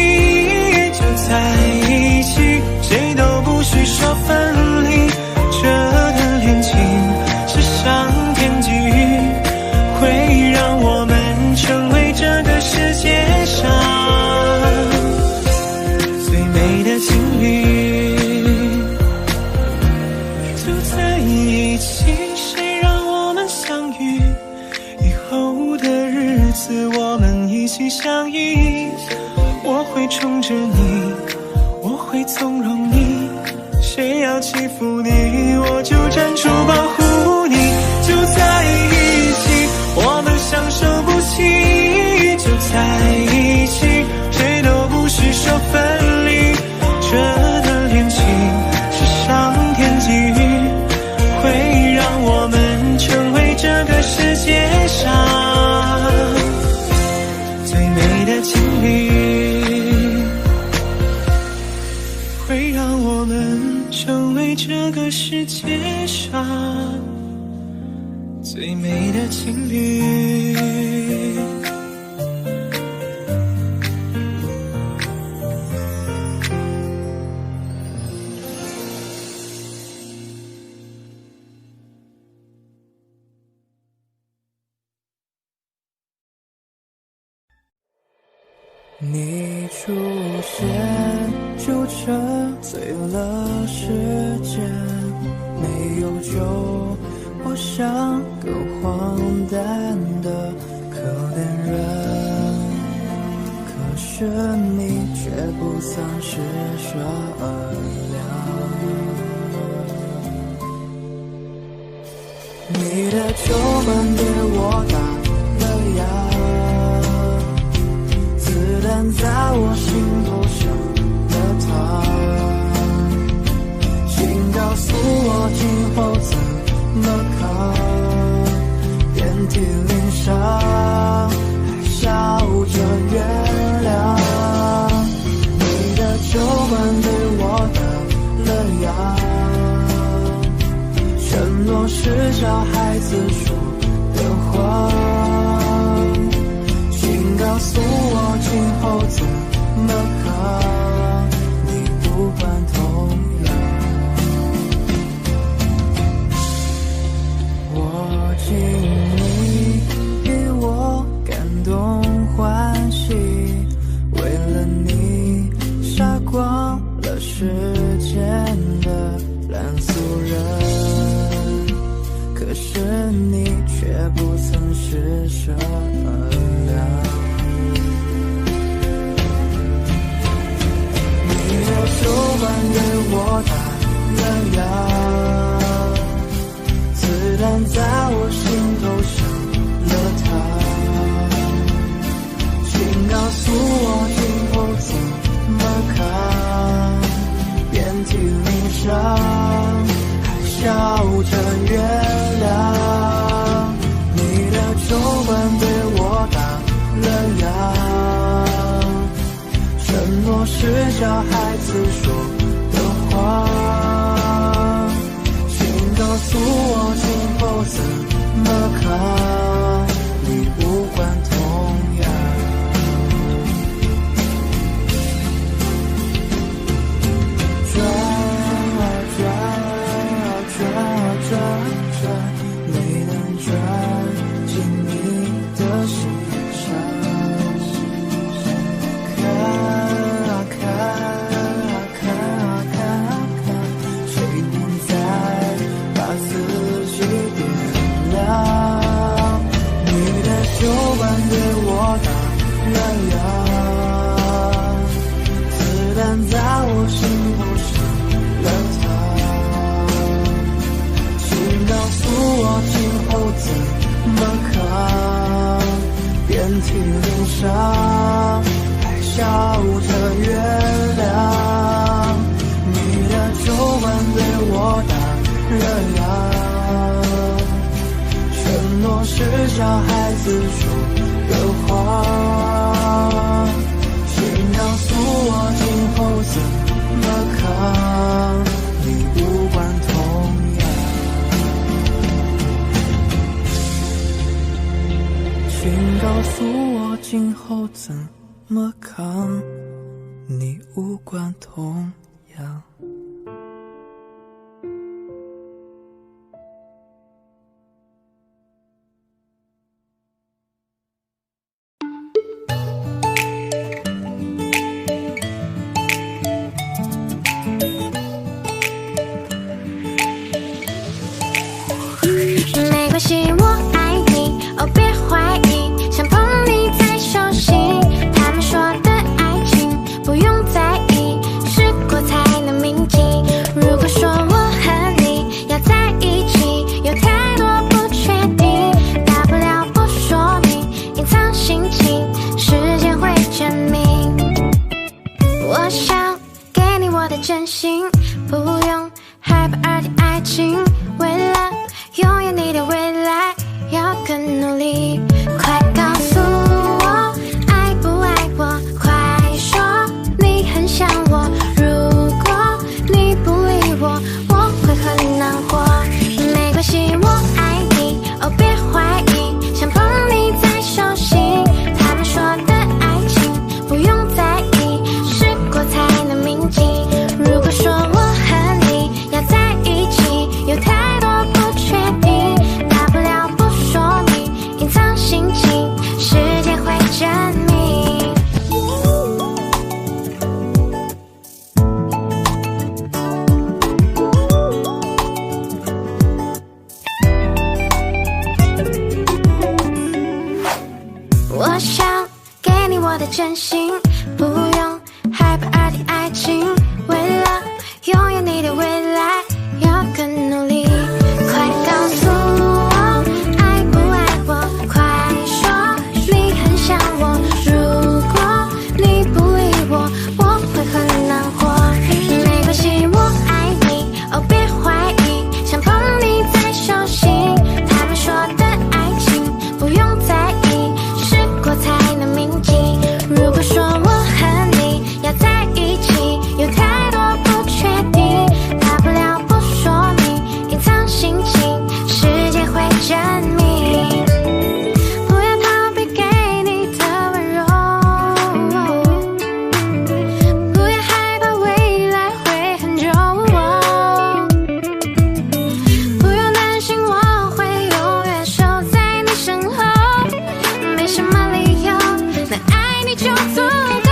就在一起，谁都不许说分离。这段恋情是上天给予，会让我们成为这个世界上最美的情侣。就在一起，谁让我们相遇？以后的日子我们一起相依。我会宠着你，我会纵容你，谁要欺负你，我就站出保护你。就在一起，我们相守不弃，就在一起，谁都不许说分离。这段恋情是上天给予，会让我们成为这个世界上最美的情侣，会让我们成为这个世界上最美的情侣。你出现就沉醉了时间，没有酒我像个荒诞的可怜人，可是你却不曾施舍良。你的酒馆对我打了烊，子弹在我心头上了膛，请告诉我今后怎么扛，遍体鳞伤还笑着原谅。你的酒馆对我打了烊，承诺是小孩子说的话，请告诉我今后怎么扛，你无关痛痒。我敬你比我感动欢喜，为了你杀光了世间的烂俗人，可是你却不曾施舍良。你的酒馆对我打了烊，子弹在我心头上了膛，请告诉我今后怎么扛，遍体鳞伤笑着原谅。你的酒馆对我打了烊，承诺是小孩子说的话，请告诉我今后怎么扛，你无关痛痒。转啊转，没能转进你的心上。看啊看，谁能再把自己点亮？你的酒馆对我打了烊，子弹在我心头上了膛，请告诉我今后怎么扛，遍体鳞伤还笑着原谅。你的酒馆对我打了烊，承诺是小孩子说的话，请告诉我今后怎么扛，你无关痛痒。请告诉我今后怎么扛，你无关痛痒。没关系，我爱你，哦别怀疑，想碰你才手心。他们说的爱情不用在意，试过才能铭记。如果说我和你要在一起，有太多不确定，大不了不说明，隐藏心情，时间会证明。我想给你我的真心，不用害怕二点爱情，为了拥有你的未来，真心，不用害怕爱情，为了拥有你的未来要更努力。快告诉我爱不爱我，快说你很想我，如果你不理我，我会很难过。没关系，我爱你，哦别怀疑，想碰你在手心，他们说的爱情不用在意，试过才能铭记。如果说我和你要在一起，有太多不确定，大不了不说明，隐藏心情，时间会证明。不要逃避给你的温柔，不要害怕未来会很久，不用担心我会永远守在你身后，没什么理由能爱你就足够。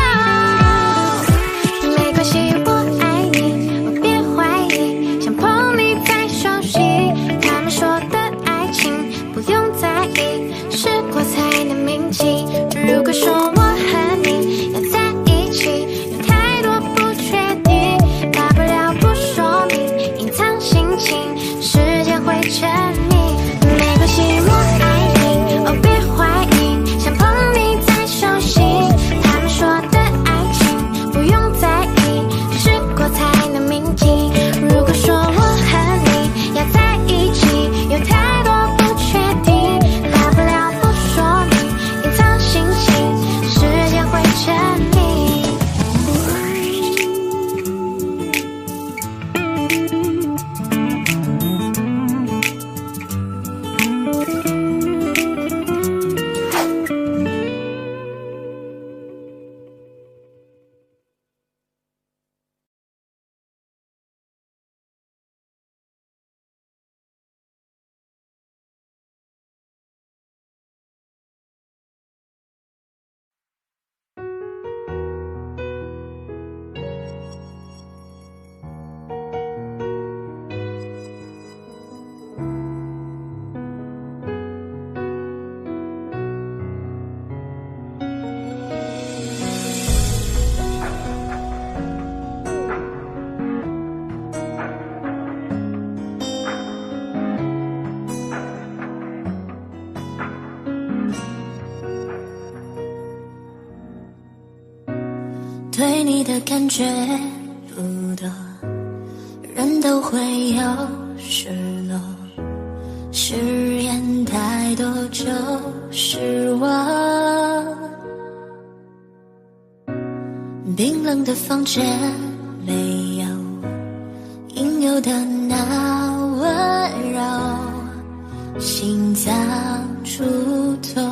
没关系，我爱你，我别怀疑，想碰你在手心，他们说的爱情不用在意，试过才能铭记。如果说我和你要在一起，有太多不确定，大不了不说明，隐藏心情，时间会证明。没关系，我爱你，哦别怀疑，想碰你在手心，他们说的爱情不用在意，试过才能铭记。如果说我和你要在一起，有太多不确定，大不了不说明，隐藏心情，时间会证明。对你的感觉不多，人都会有失落，誓言太多就失望。冰冷的房间没有应有的那温柔，心脏触痛。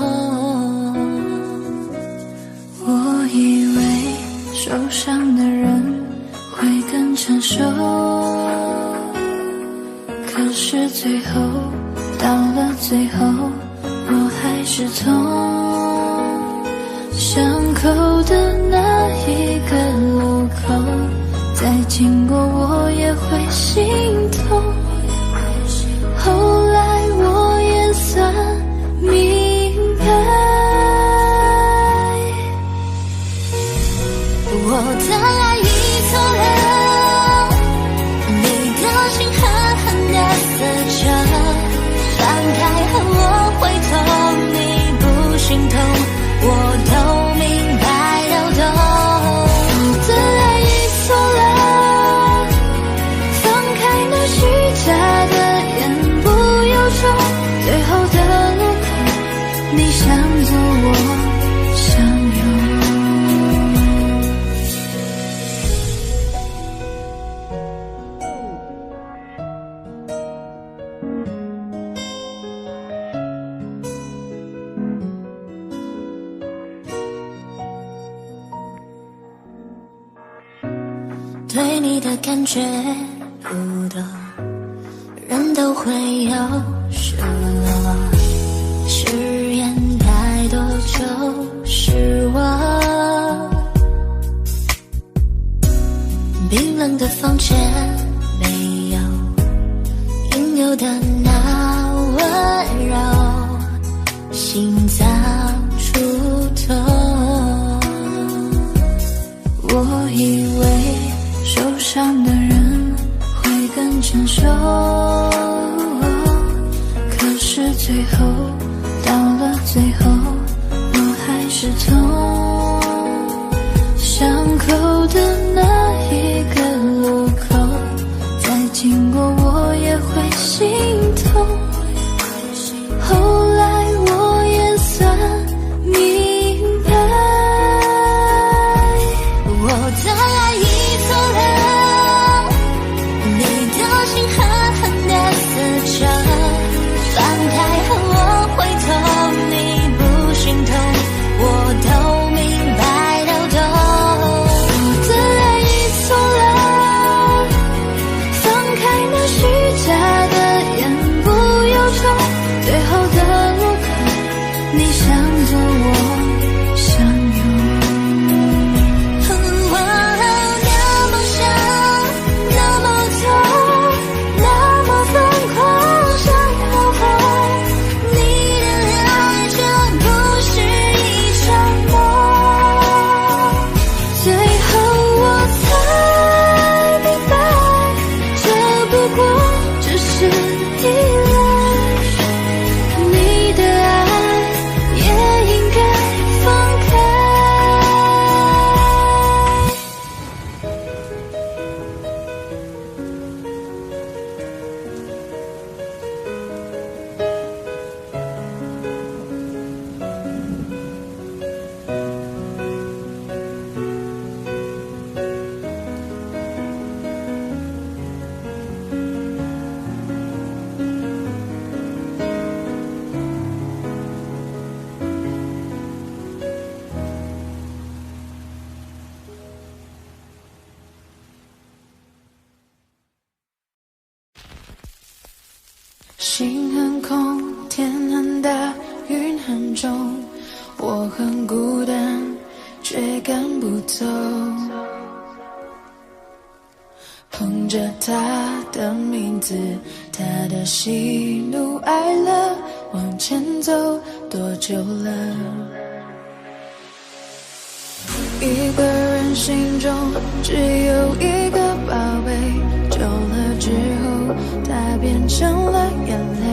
我以为受伤的人会更成熟，可是最后到了最后，我还是痛。伤口的那一个路口，再经过我也会心痛。后来我也算明白，我的爱已错了，你的心狠狠地撕着，放开后我会痛，你不心痛，我都明白流动。我的爱已错了，放开那虚假的言不由衷，最后的路口，你想走我想有。对你的感觉不多，人都会有失落，誓言太多就失望。冰冷的房间没有应有的那温柔，心脏触痛。能承受，可是最后到了最后，我还是痛。伤口的那一个路口，再经过我也会心痛。后来我也算明白，我的爱已错了，你的心狠狠地撕着，放开后我会痛，你不心痛，我都明白到懂。我的爱已错了，放开那虚假的言不由衷，最后的路口，你想做我想有。那么想，那么痛，那么疯狂想要碰，你的爱这不是一场梦。最后我才明白，这不过只是依赖，你的爱也应该放开。心很空，天很大，云很重，我很孤单，却赶不走。哼着他的名字，他的喜怒哀乐，往前走多久了？一个人心中只有一个宝贝，久了之后，它变成了眼泪，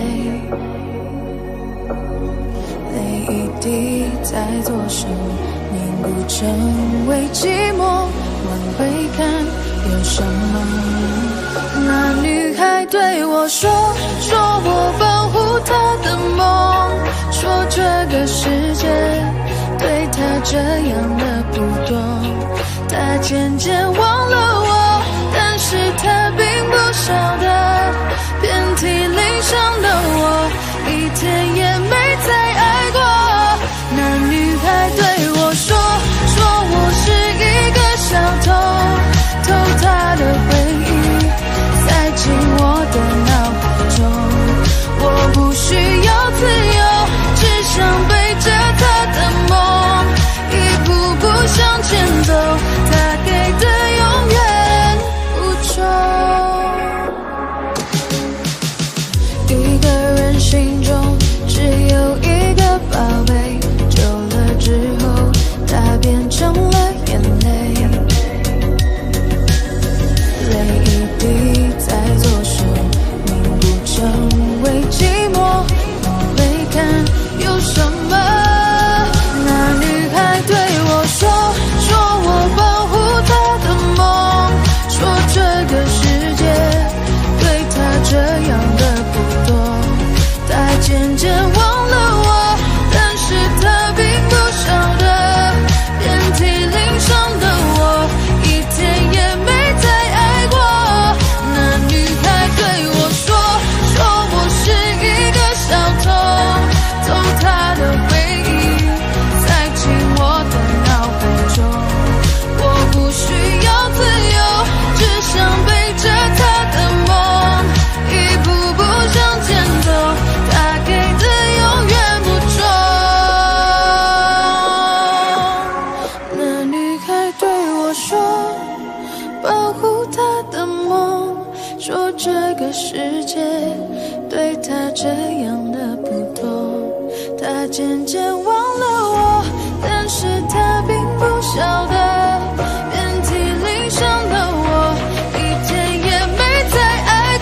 泪一滴在左手凝固成为寂寞。往回看有什么？那女孩对我说我保护她的梦，说这个世界对她这样的不多。她渐渐忘了我，但是她并不晓得，遍体鳞伤的我，一天也没再爱过。那女孩对我说我是一个小偷，偷她的回忆，塞进我的脑海中。我不需要自由，只想背着她的梦，一步步向前走，她给的永远不重。一个人心中只有一个宝贝，久了之后，它变成了眼泪，泪一滴在左手凝固成为寂寞。往回看有什么？那女孩对我说我保护她的梦，说这个世界对她这样的不多。她渐渐忘了我，但是她并不晓得，遍体鳞伤的我，一天也没再爱过。那女孩对我说我是一个小偷，偷她的回忆，塞进我的脑海中。我不需要自由，只想背着她的梦，一步步向前走，她给的永远不重。那女孩对我说保护她的梦，说这个世界对她这样的不多。她渐渐忘了我，但是她并不晓得，遍体鳞伤的我，一天也没再爱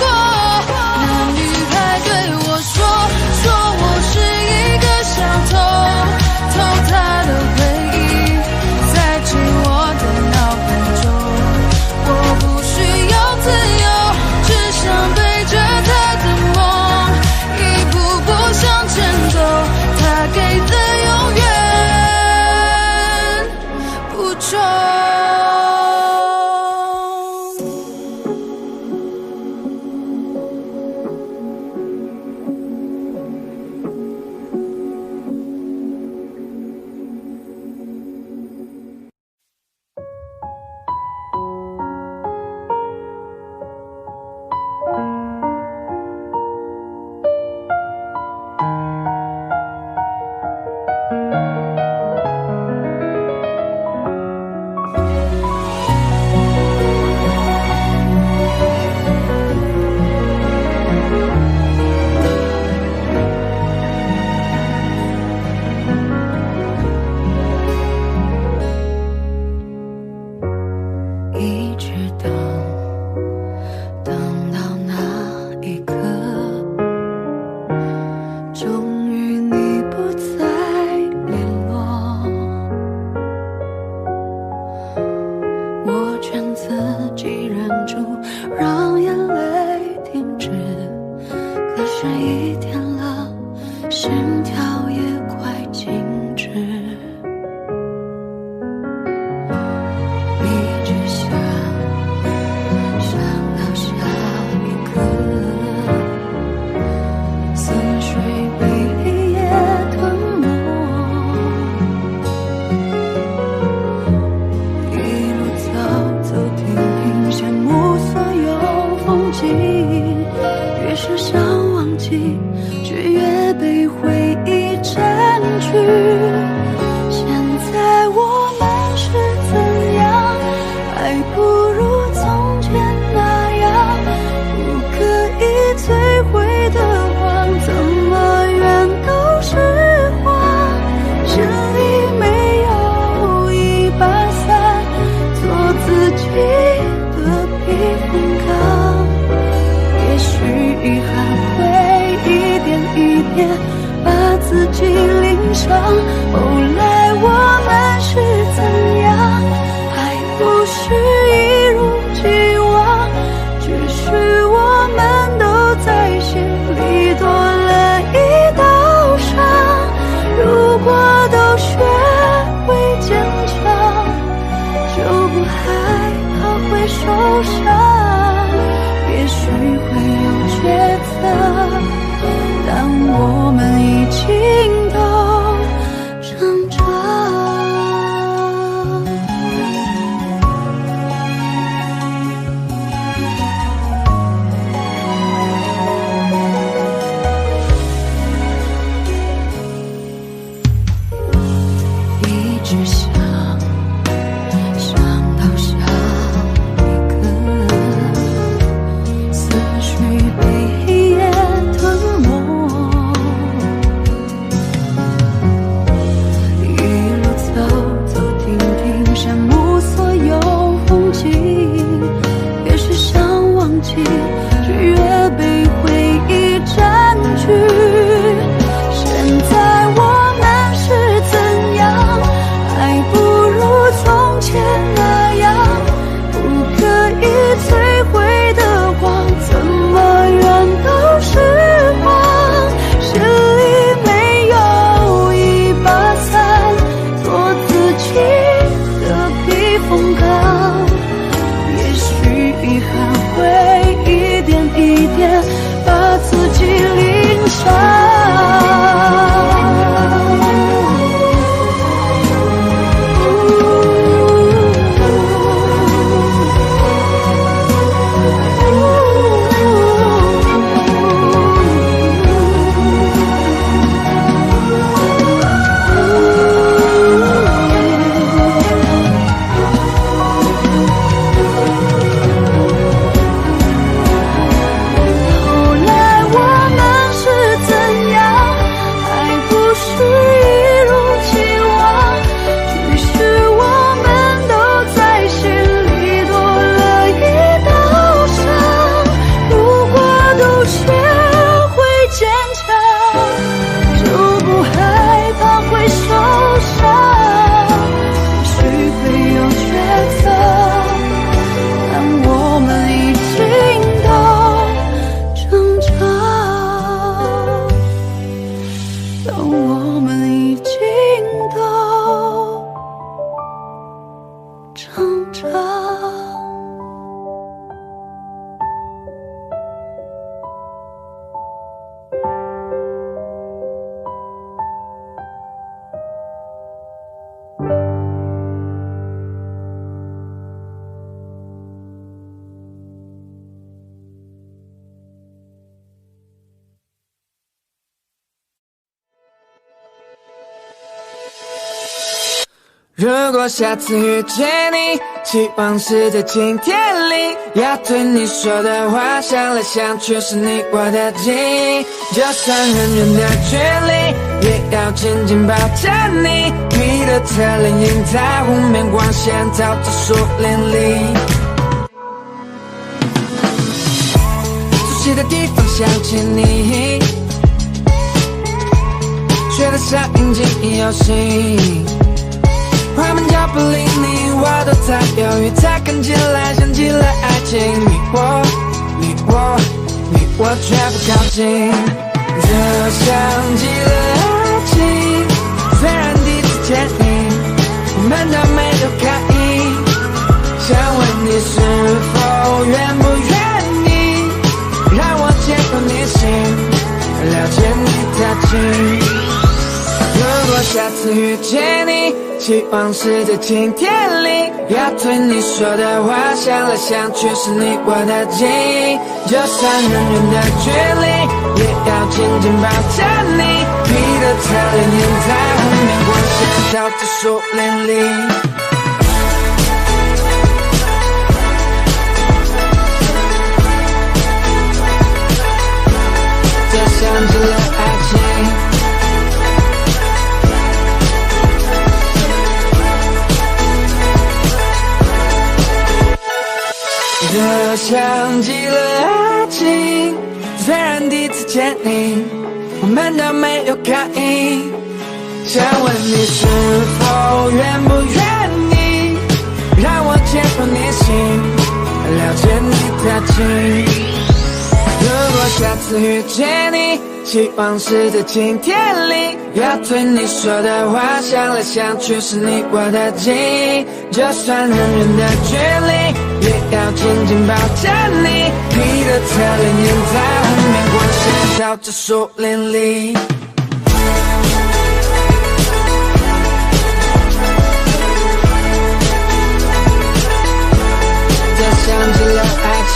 越是想忘记，却越被回忆占据。现在我们是怎样，还不如从前那样。不可以摧毁的谎，怎么圆都是谎。心里没有一把伞，做自己的避风港。也许遗憾会一点一点把自己淋伤。后来我们是怎样，还不是一如既往。只是我们都在心里多了一道伤。如果都学会坚强，就不害怕会受伤。也许会有抉择，但我们已经都成长。一直想到下一个，思绪被黑夜吞没。一路走走停停，羡慕所有风景。越是想忘记，却越被回忆占据。现在我们是怎样，还不如从前那样。不可以摧毁的谎，怎么圆都是谎。心里没有一把伞，做自己的避风港。也许遗憾会一点一点把自己淋伤。如果下次遇见你，希望是在今天里。要对你说的话，想来想去是你我的记忆。就算很远的距离，也要紧紧抱着你。你的侧脸映在湖面光线，照着树林里。熟悉的地方想起你，觉得上瘾记忆犹新。快门脚步离你我都在犹豫，才看起来像极了爱情。你我却不靠近，就像极了爱情。虽然第一次见你，我们都没有开意。想问你是否愿不愿意，让我接过你心，了解你的情。如果下次遇见你，期望是在晴天里，要对你说的话，想来想去是你我的记忆。就算很远的距离，也要紧紧抱着你。你的侧脸映在湖面，光线照着树林里。这像极了爱情。这像极了爱情，虽然第一次见你，我们都没有感应。想问你是否愿不愿意，让我介入你心，了解你的情。如果下次遇见你，期望是在晴天里，要对你说的话，想来想去是你我的记忆。就算很远的距离，也要紧紧抱着你。你的侧脸映在湖面，光线照着树林里。这像极了爱情。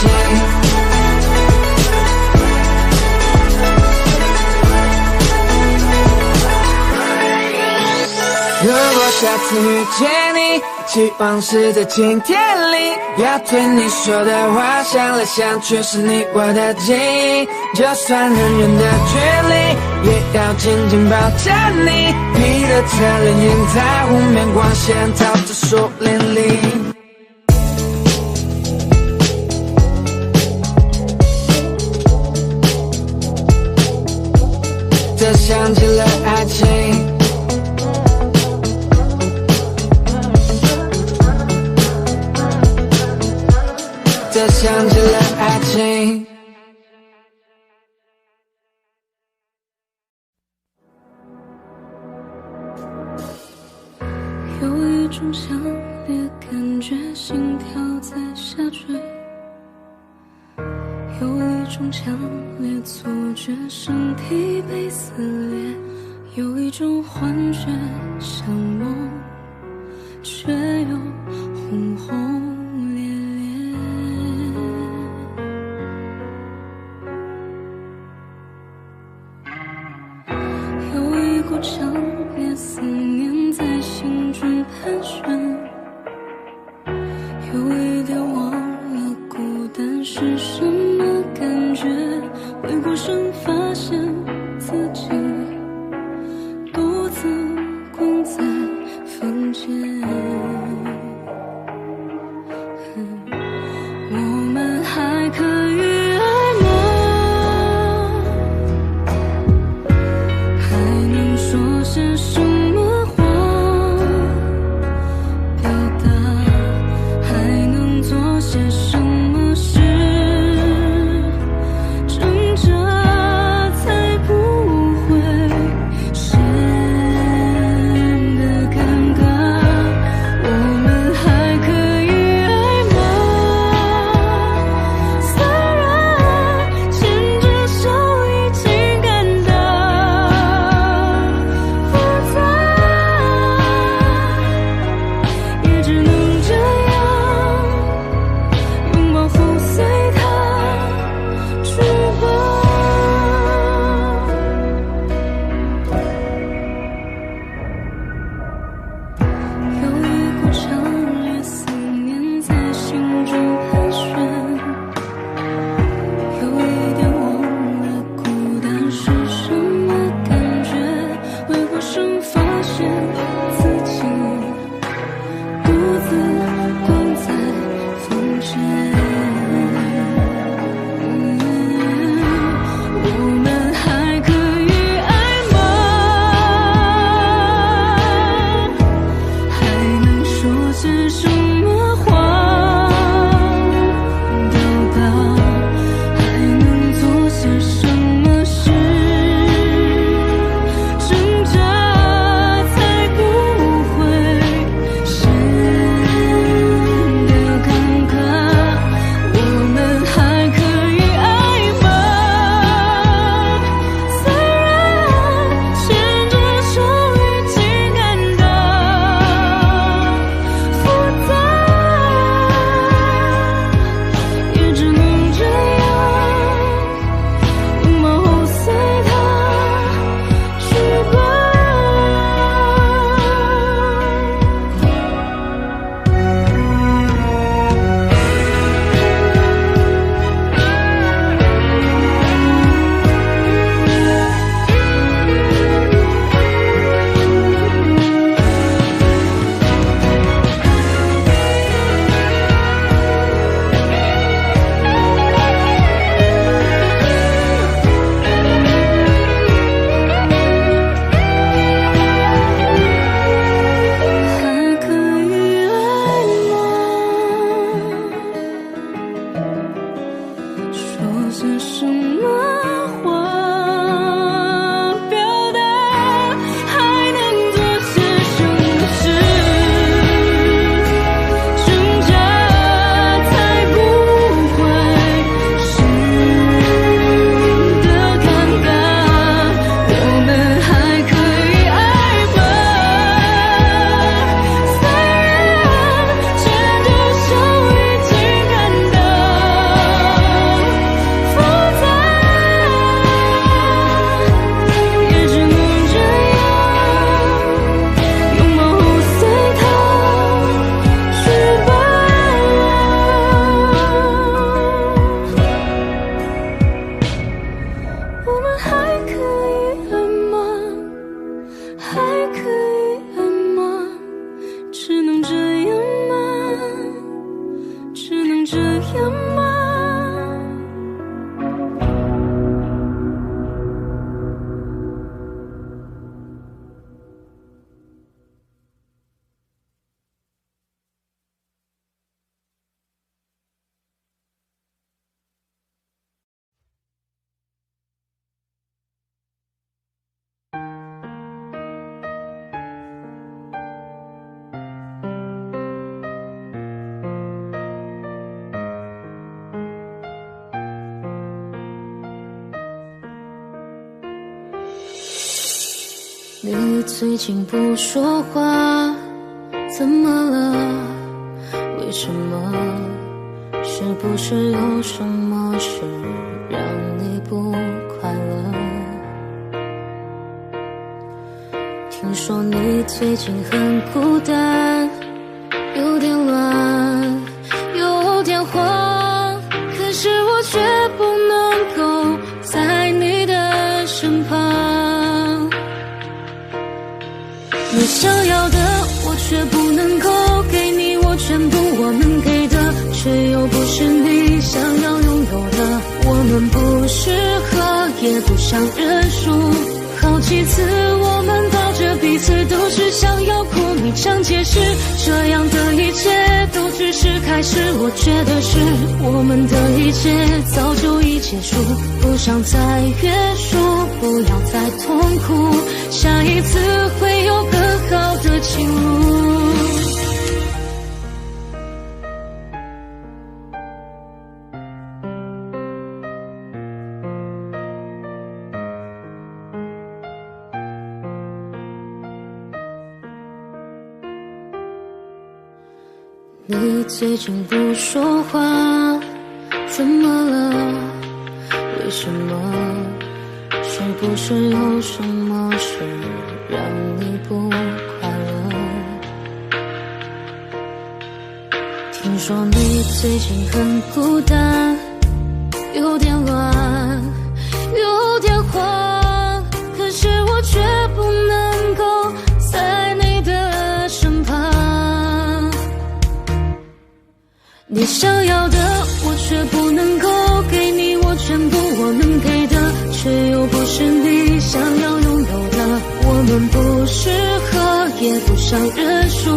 如果下次遇见你，期望是在晴天里，要对你说的话，想来想去是你我的记忆。就算很远的距离，也要紧紧抱着你。你的侧脸映在湖面，光线照着树林里。这像极了爱情。这像极了爱情。有一种强烈感觉，心跳在下坠；有一种强烈错觉，身体被撕裂；有一种幻觉，像梦，却又轰轰。强烈思念在心中盘旋，有一点忘了孤单是什么感觉。回过神发现自己独自关在房间。我们还可以爱吗？说些什么？你最近不说话，怎么了？为什么？是不是有什么事让你不快乐？听说你最近很孤单，有点乱，有点慌，可是我却不能够在你的身旁。你想要的我却不能够给你，我全部我能给的却又不是你想要拥有的。我们不适合也不想认输，好几次我们抱着彼此都是想要哭，你想解释这样的一切都只是开始，我觉得是我们的一切早就已结束，不想再约束，不要再痛苦，下一次会有更好的情路。你最近不说话，怎么了？为什么？是不是有什么事让你不快乐？听说你最近很孤单，有点乱，有点慌，可是我却不能够在你的身旁。你想要的我却不能够给你，我全部我能给的却又不是你想要拥有的。我们不适合也不想认输，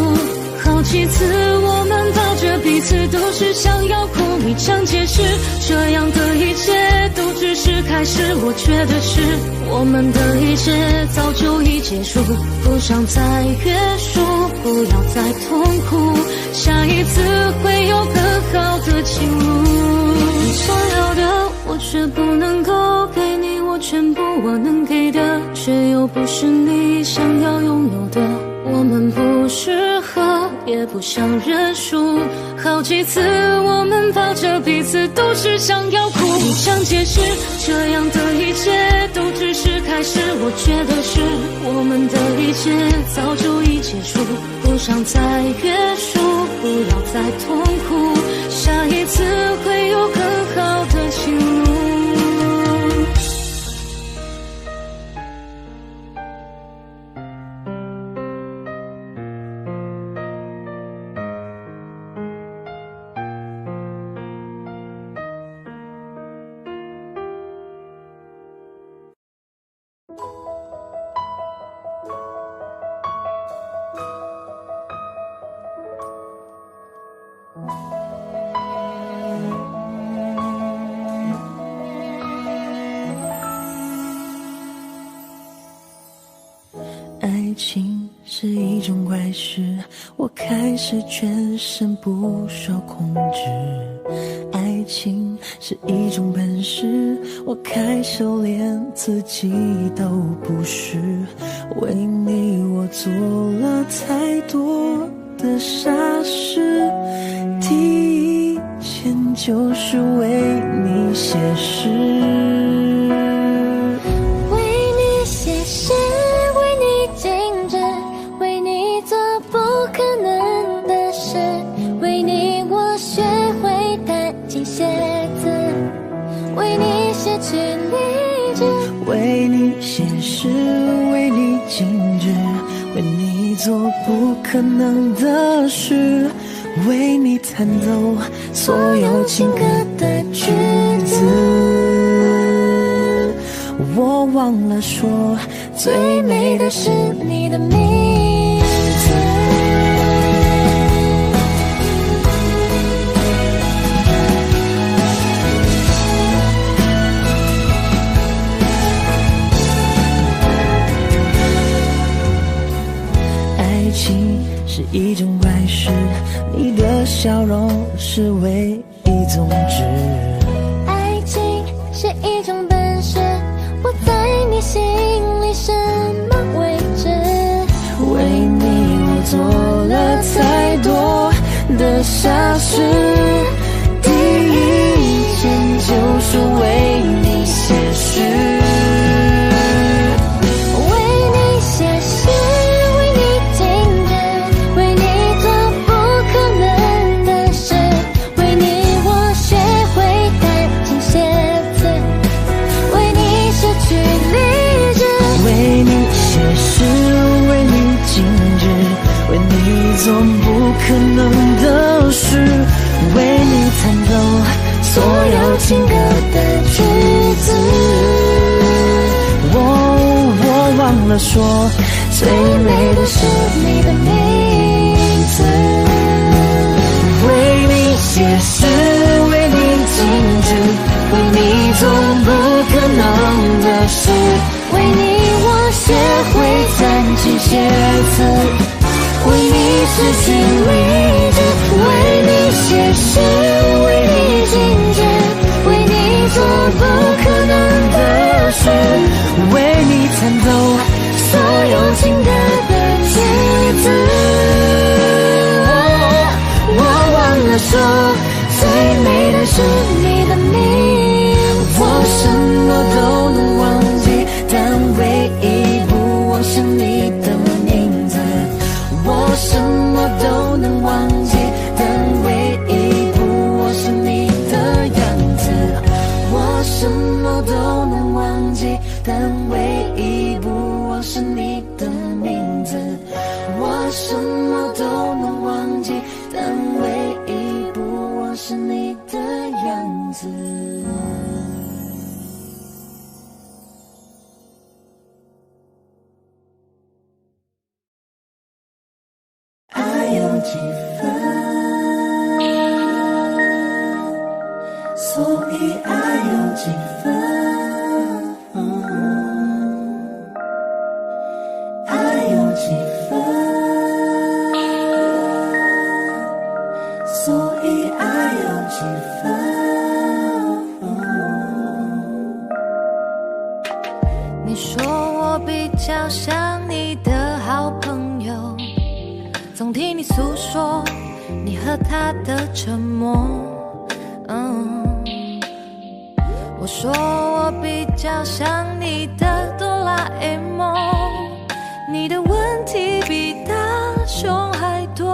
好几次我们抱着彼此都是想要哭，你想解释这样的一切都只是开始，我觉得是我们的一切早就已结束，不想再约束，不要再痛苦，下一次会有更好的情路。你想要的我却不能够给你，我全部我能给的却又不是你想要拥有的。我们不适合也不想认输，好几次我们抱着彼此都是想要哭，你想解释这样的一切都只是开始，我觉得是我们的一切早就已结束，不想再约束，不要再痛苦，下一次会有更好的情路。爱情是一种怪事，我开始全身不受控制。爱情是一种本事，我开始连自己都不是。为你我做了太多的傻事，第一件就是为你写诗。为你写诗，为你静止，为你做不可能的事，为你弹奏所有情歌的句子。我忘了说，最美的是你的名字。爱情是一种怪事，你的笑容是唯一宗旨。爱情是一种本事，我在你心里什么位置？做了太多的傻事，第一件就是为你写诗，为你写诗，为你停止，为你做不可能的事，为你我学会弹琴写字，为你失去理智，为你写诗，为你静止，为你做不可能的事，为你弹奏所有情歌的句子。我忘了说，最美的是你的名字。为你写诗，为你静止，为你做不可能的事，为你我学会弹琴写词，为你失去理智，为你写诗，为你静止，为你做不可能的事，为你弹奏所有情歌的句子。我忘了说，最美的是你的名字。我什么都能忘记，但唯一不忘是你的名字。我什么都能忘记，但唯一不忘是你的样子。我什么都能忘记，但唯一不忘是你的名字。我什么都能忘记，但唯一不忘是你的样子。爱有几分，所以爱有几分。爱有几分，所以爱有几分。你说我比较像你的好朋友，总听你诉说你和他的沉默。我说我比较像你的哆啦 A 梦，你的问题比大雄还多。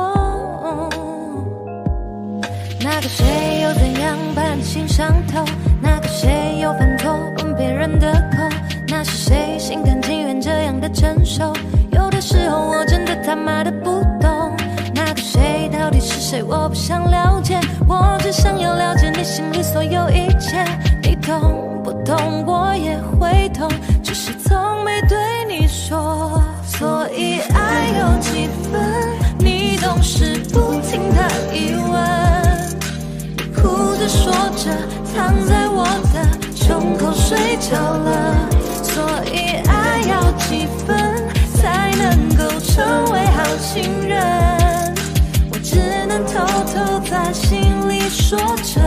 那个谁又怎样把你心上头？那个谁又犯错吻别人的口？那是谁心甘情愿这样的承受？有的时候我真的他妈的不懂，那个谁到底是谁？我不想了解，我只想要了解你心里所有一切。你懂不懂？我也会痛，只是从没对你说。所以爱有几分，你总是不停的疑问。你哭着说着，躺在我的胸口睡着了。所以爱要几分才能够成为好情人？我只能偷偷在心里说着。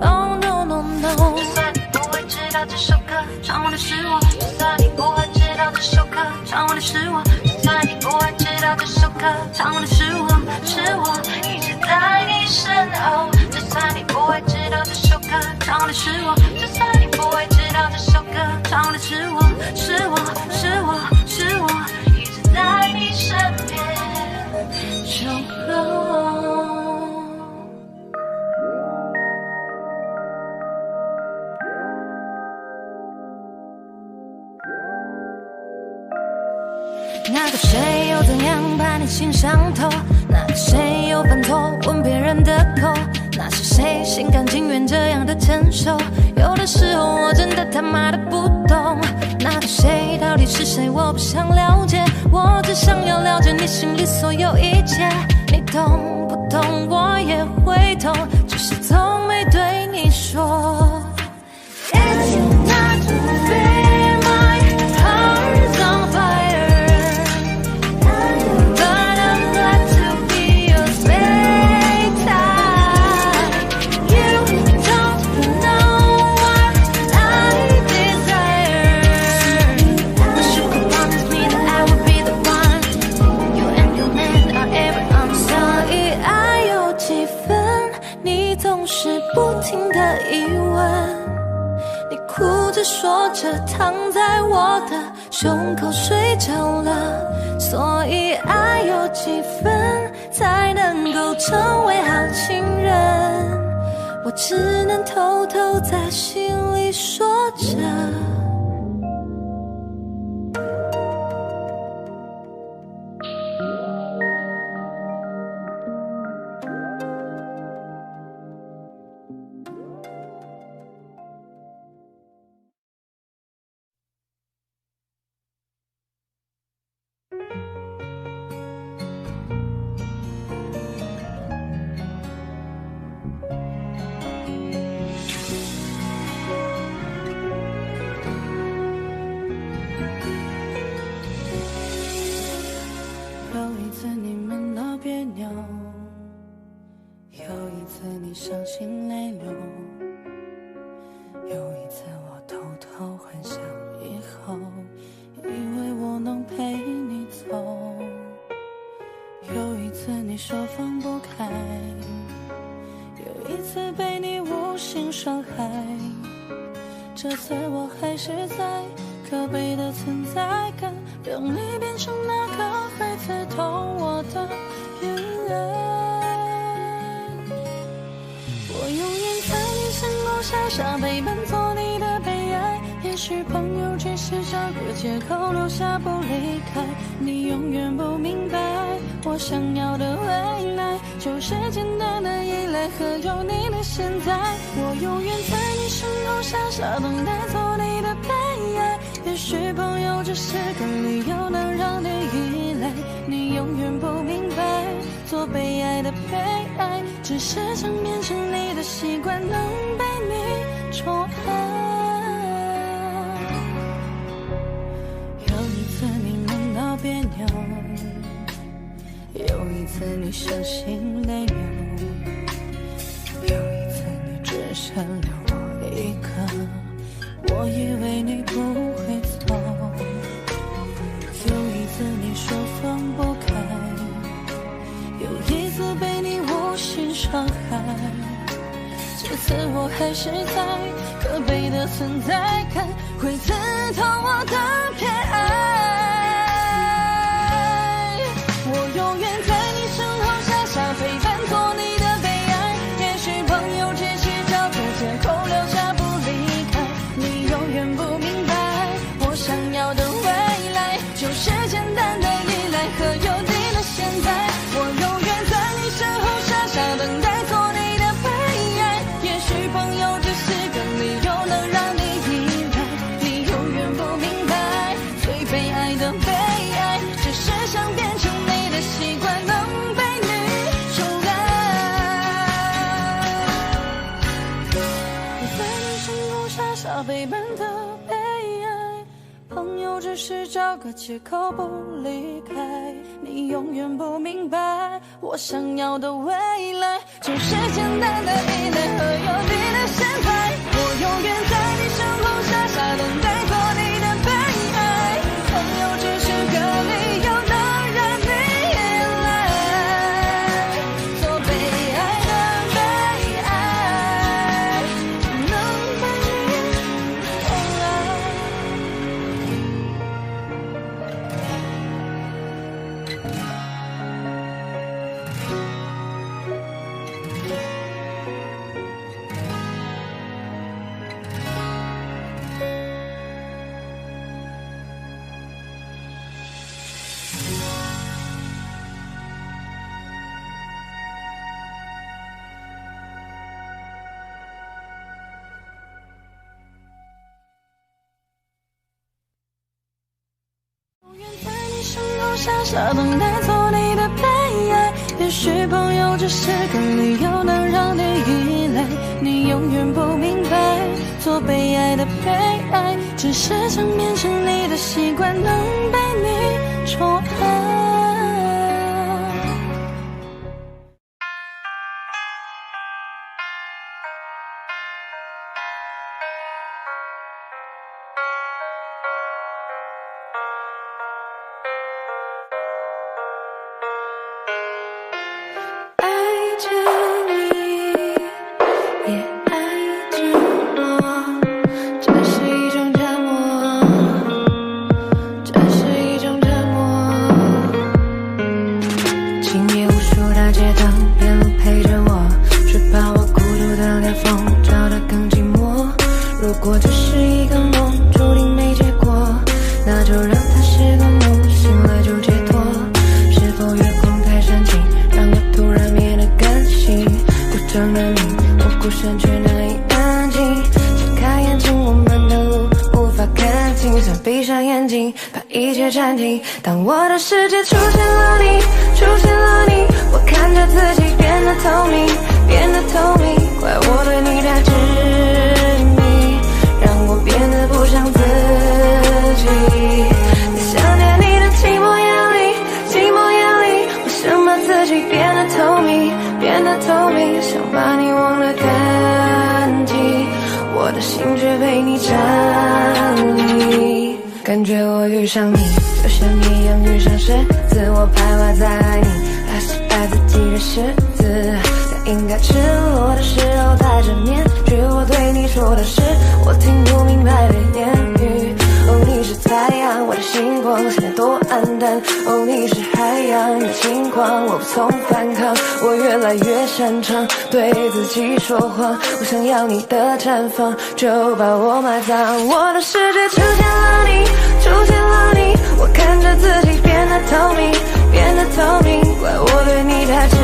Oh no no no， 就算你不会知道这首歌唱我的是我，就算你不会知道这首歌唱我的是我，就算你不会知道这首歌唱我的是我，是我一直在你身后。就算你不会知道这首歌唱我的是我，就算你不会知道这首歌唱我的是我，是我，是我，是我一直在你身边守候。那个谁又怎样把你心上头？那个谁又犯错吻别人的口？那是谁心甘情愿这样的承受？有的时候我真的他妈的不懂，那个谁到底是谁？我不想了解，我只想要了解你心里所有一切。你懂不懂？我也会痛，只是从没对你说。It's not fair, my heart's on fire。只说着躺在我的胸口睡着了，所以爱有几分才能够成为好情人，我只能偷偷在心里说着。你伤心泪流，有一次我偷偷幻想以后，以为我能陪你走，有一次你说放不开，有一次被你无心伤害，这次我还是在可悲的存在感，让你变成那个会刺痛我的眼泪。我永远在你身后傻傻陪伴，做你的悲哀。也许朋友只是找个借口留下不离开，你永远不明白，我想要的未来就是简单的依赖和有你的现在。我永远在你身后傻傻等待，做你的悲哀。也许朋友只是个理由能让你依赖，你永远不明白，做被爱的被爱，只是想变成你的习惯，能被你宠爱。有一次你梦到别扭，有一次你伤心泪流，有一次你只剩留我一个，我以为你不会走，有一次你说放不开，有一次被你无心伤害，这次我还是在可悲的存在感，会刺痛我的偏爱。我永远在你身后傻傻陪伴，做你的悲哀。也许朋友只是找个借口留下不离开，你永远不明白，我想要的未来就是简单的依赖和有你的现在。我永远在你身后傻傻等待，做你的悲哀。也许朋友只是个理由能让你依赖，你永远不明白，最被爱的被爱，只是想变成你的习惯，能被你宠爱。我在你身后傻傻陪伴的被爱，朋友只是找个借口不离开，你永远不明白，我想要的未来就是简单的依赖和有你的现在。我永远在你身后傻傻等待，做你的悲哀。朋友只是个理由能让你依赖，做被爱的被爱，能被你宠爱。永远在你身后傻傻等待，做你的悲爱。也许朋友只是个理由能让你依赖，你永远不明白，做被爱的被爱，只是想变成你的习惯，能被你宠爱。爱着你，也爱着我，这是一种果只是一个梦，注定没结果，那就让它是个梦，醒来就解脱。是否月光太煽情，让我突然变得感性？孤掌难鸣，我孤身却难以安静。睁开眼睛，我们的路无法看清，想闭上眼睛，把一切暂停。当我的世界出现了你，出现了你，我看着自己变得透明，变得透明。怪我对你太执迷，让我变得不像自己。在想念你的寂寞夜里，寂寞夜里，我想把自己变得透明，变得透明，想把你忘得干净，我的心却被你占领。感觉我遇上你，就像一样遇上狮子，我徘徊在你还是爱自己的狮子。在应该赤裸的时候戴着面具，我对你说的是我听不明白的言语。哦，你是太阳，我的星光，现在多黯淡。哦，你是海洋，你的轻狂，我无从反抗。我越来越擅长对自己说谎，我想要你的绽放，就把我埋葬。我的世界出现了你，出现了你，我看着自己变得透明，变得透明。怪我对你太执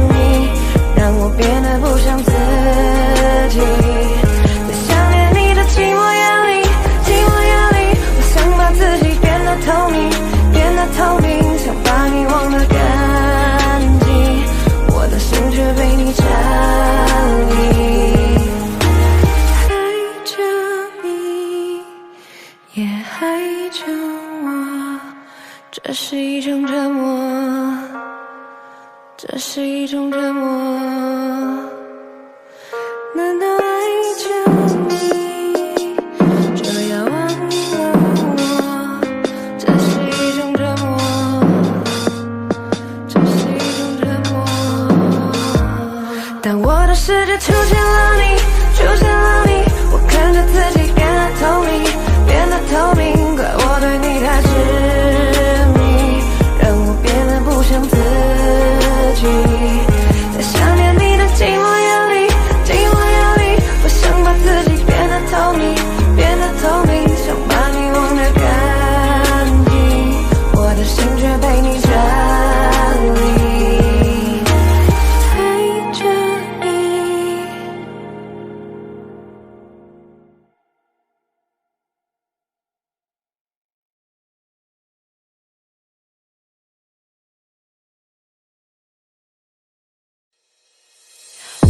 迷，让我变得不像自己。在想念你的寂寞夜里，寂寞夜里，我想把自己变得透明，变得透明，想把你忘得干净，我的心却被你占领。爱着你，也爱着我，这是一种折磨，这是一种折磨。难道爱着你就要忘了我？这是一种折磨，这是一种折磨。当我的世界出现了你，出现了你，我看着自己变得透明，变得透明。怪我对你太执迷，让我变得不像自己。在想念你的寂寞夜里，寂寞夜里，我想把自己变得透明，变得透明，想把你忘得干净，我的心却被你占领。爱着你。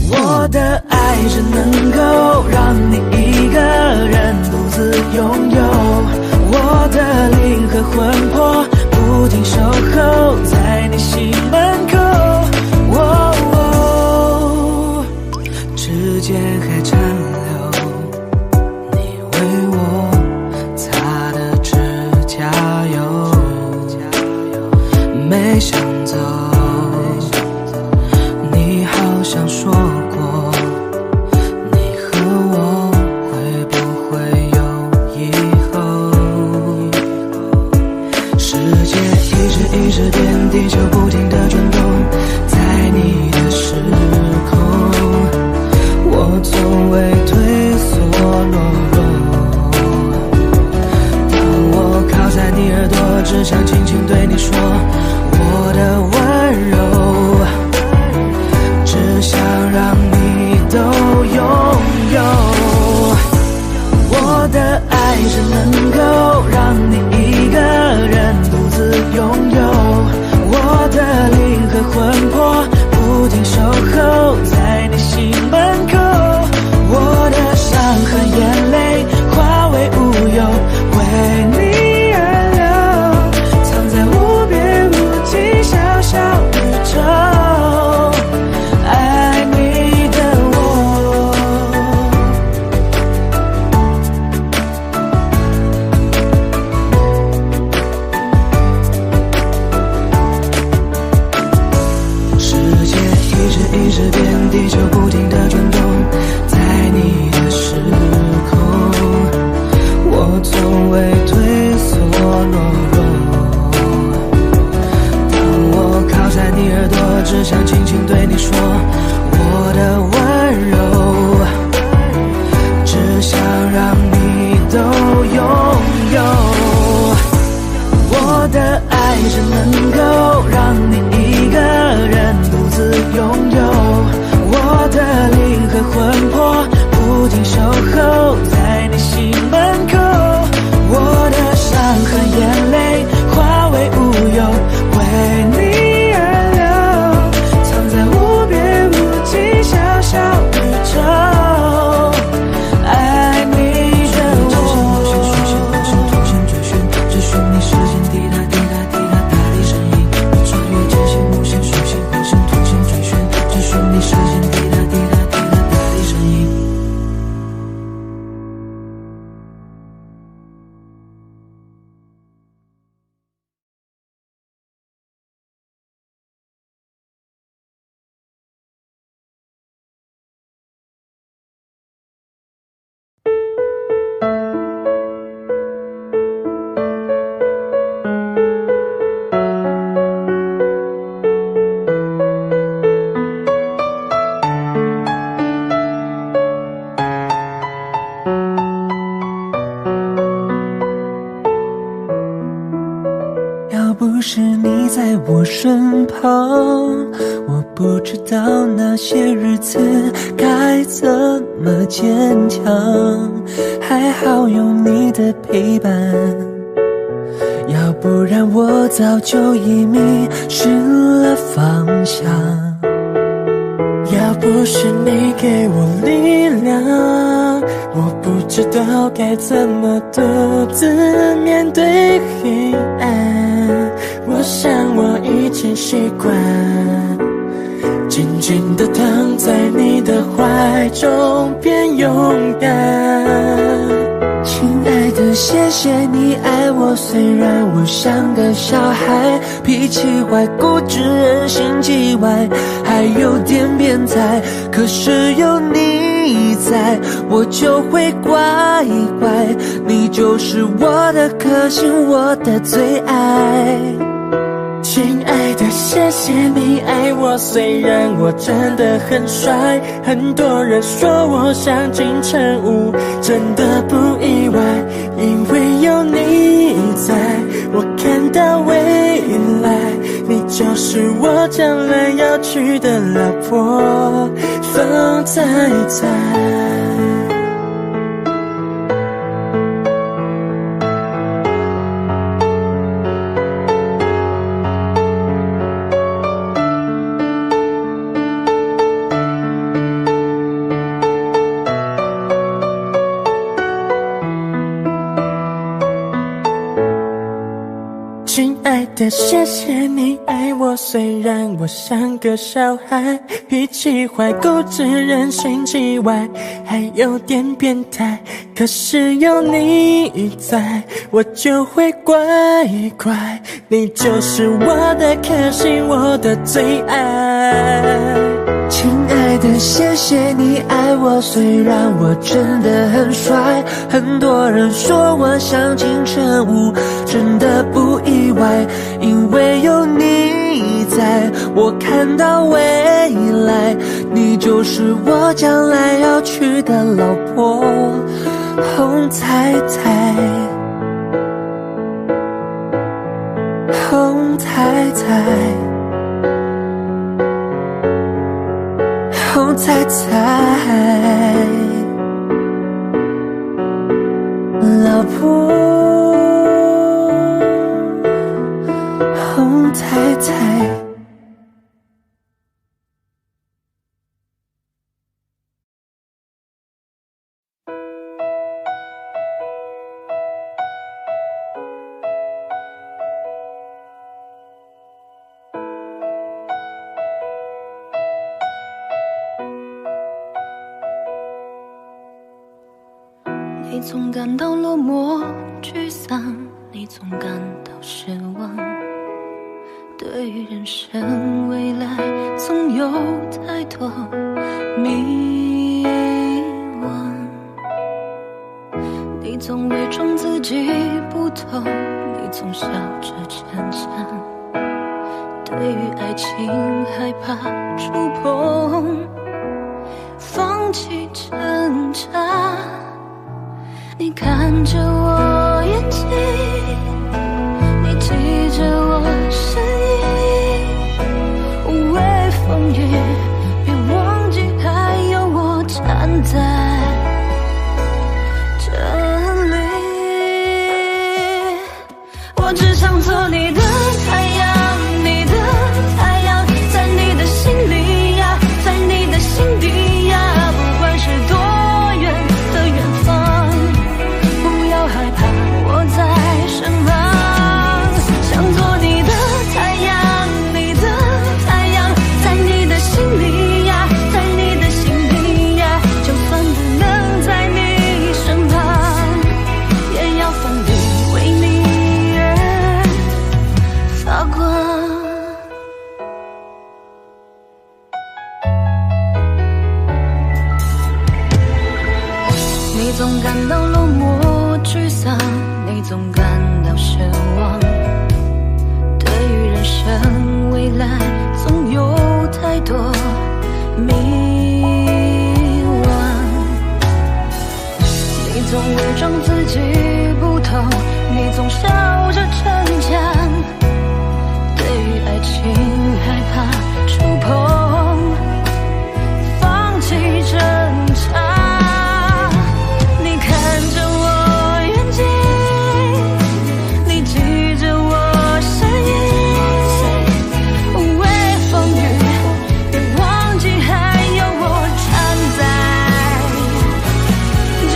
我的爱只能够让你一个人独自拥有，我的灵和魂魄不停守候在你心门口。指尖还残留你为我擦的指甲油，没想走，你好像说过，你和我会不会有以后？世界一直变，地球不停地转动，在你的时空，我从未退缩懦弱。当我靠在你耳朵，只想轻轻对你说我的温柔，只想让你都拥有。我的爱只能够让你一个人独自拥有，我的灵和魂魄不停守候在你心门口，我的伤和眼泪化为乌有，为你而流，藏在无边无际小小宇宙，爱你的我。世界一直变，想让你都拥有。我的爱只能够让你一个人独自拥有，我的灵和魂魄不停守候在你心门口，我的伤和眼泪化为乌有，为你而流，藏在无边无际小小宇宙，爱你的我。同心追寻，追寻你视线滴答滴答滴答答的声音，我穿越天线木线水星火星同心追寻，追寻你视线滴答滴答滴答答的声音。要不是你在我身旁，我不知道那些日子该怎么坚强。还好有你的陪伴，要不然我早就已迷失了方向。要不是你给我力量，我不知道该怎么独自面对黑暗。我想我已经习惯静静地躺在你的怀中变勇敢。亲爱的，谢谢你爱我，虽然我像个小孩，脾气坏，固执，人心叽歪，还有点变态，可是有你在，我就会乖乖。你就是我的克星，我的最爱。亲爱的，谢谢你爱我，虽然我真的很帅，很多人说我像金城武，真的不意外，因为有你在，我看到未来，你就是我将来要娶的老婆，风采采。谢谢你爱我，虽然我像个小孩，脾气坏，固执，人心叽歪，还有点变态，可是有你在，我就会乖乖。你就是我的克星，我的最爱。亲爱的，谢谢你爱我，虽然我真的很帅，很多人说我像金城武，真的不意外，因为有你在，我看到未来，你就是我将来要娶的老婆，红彩彩，红彩彩，红彩彩，老婆，红彩彩。你总感到落寞沮丧，你总感到失望，对于人生未来总有太多迷惘。你总伪装自己不懂，你总笑着逞强，对于爱情害怕触碰，放弃挣扎。你看着我眼睛，你记着我身影，无畏风雨，别忘记还有我站在这里。我只想做你的太阳，你的太阳，在你的心里呀，在你的心底呀，不管是多远的远方，不要害怕，我在身旁。想做你的太阳，你的太阳，在你的心里呀，在你的心底呀，就算不能在你身旁，也要奋力为你发光。你总感到落寞沮丧，你总感到失望，对于人生未来总有太多迷惘。你总伪装自己不痛，你总笑着逞强，对于爱情害怕触碰，放弃挣扎。你看着我眼睛，你记着我身影，无畏风雨，别忘记还有我站在这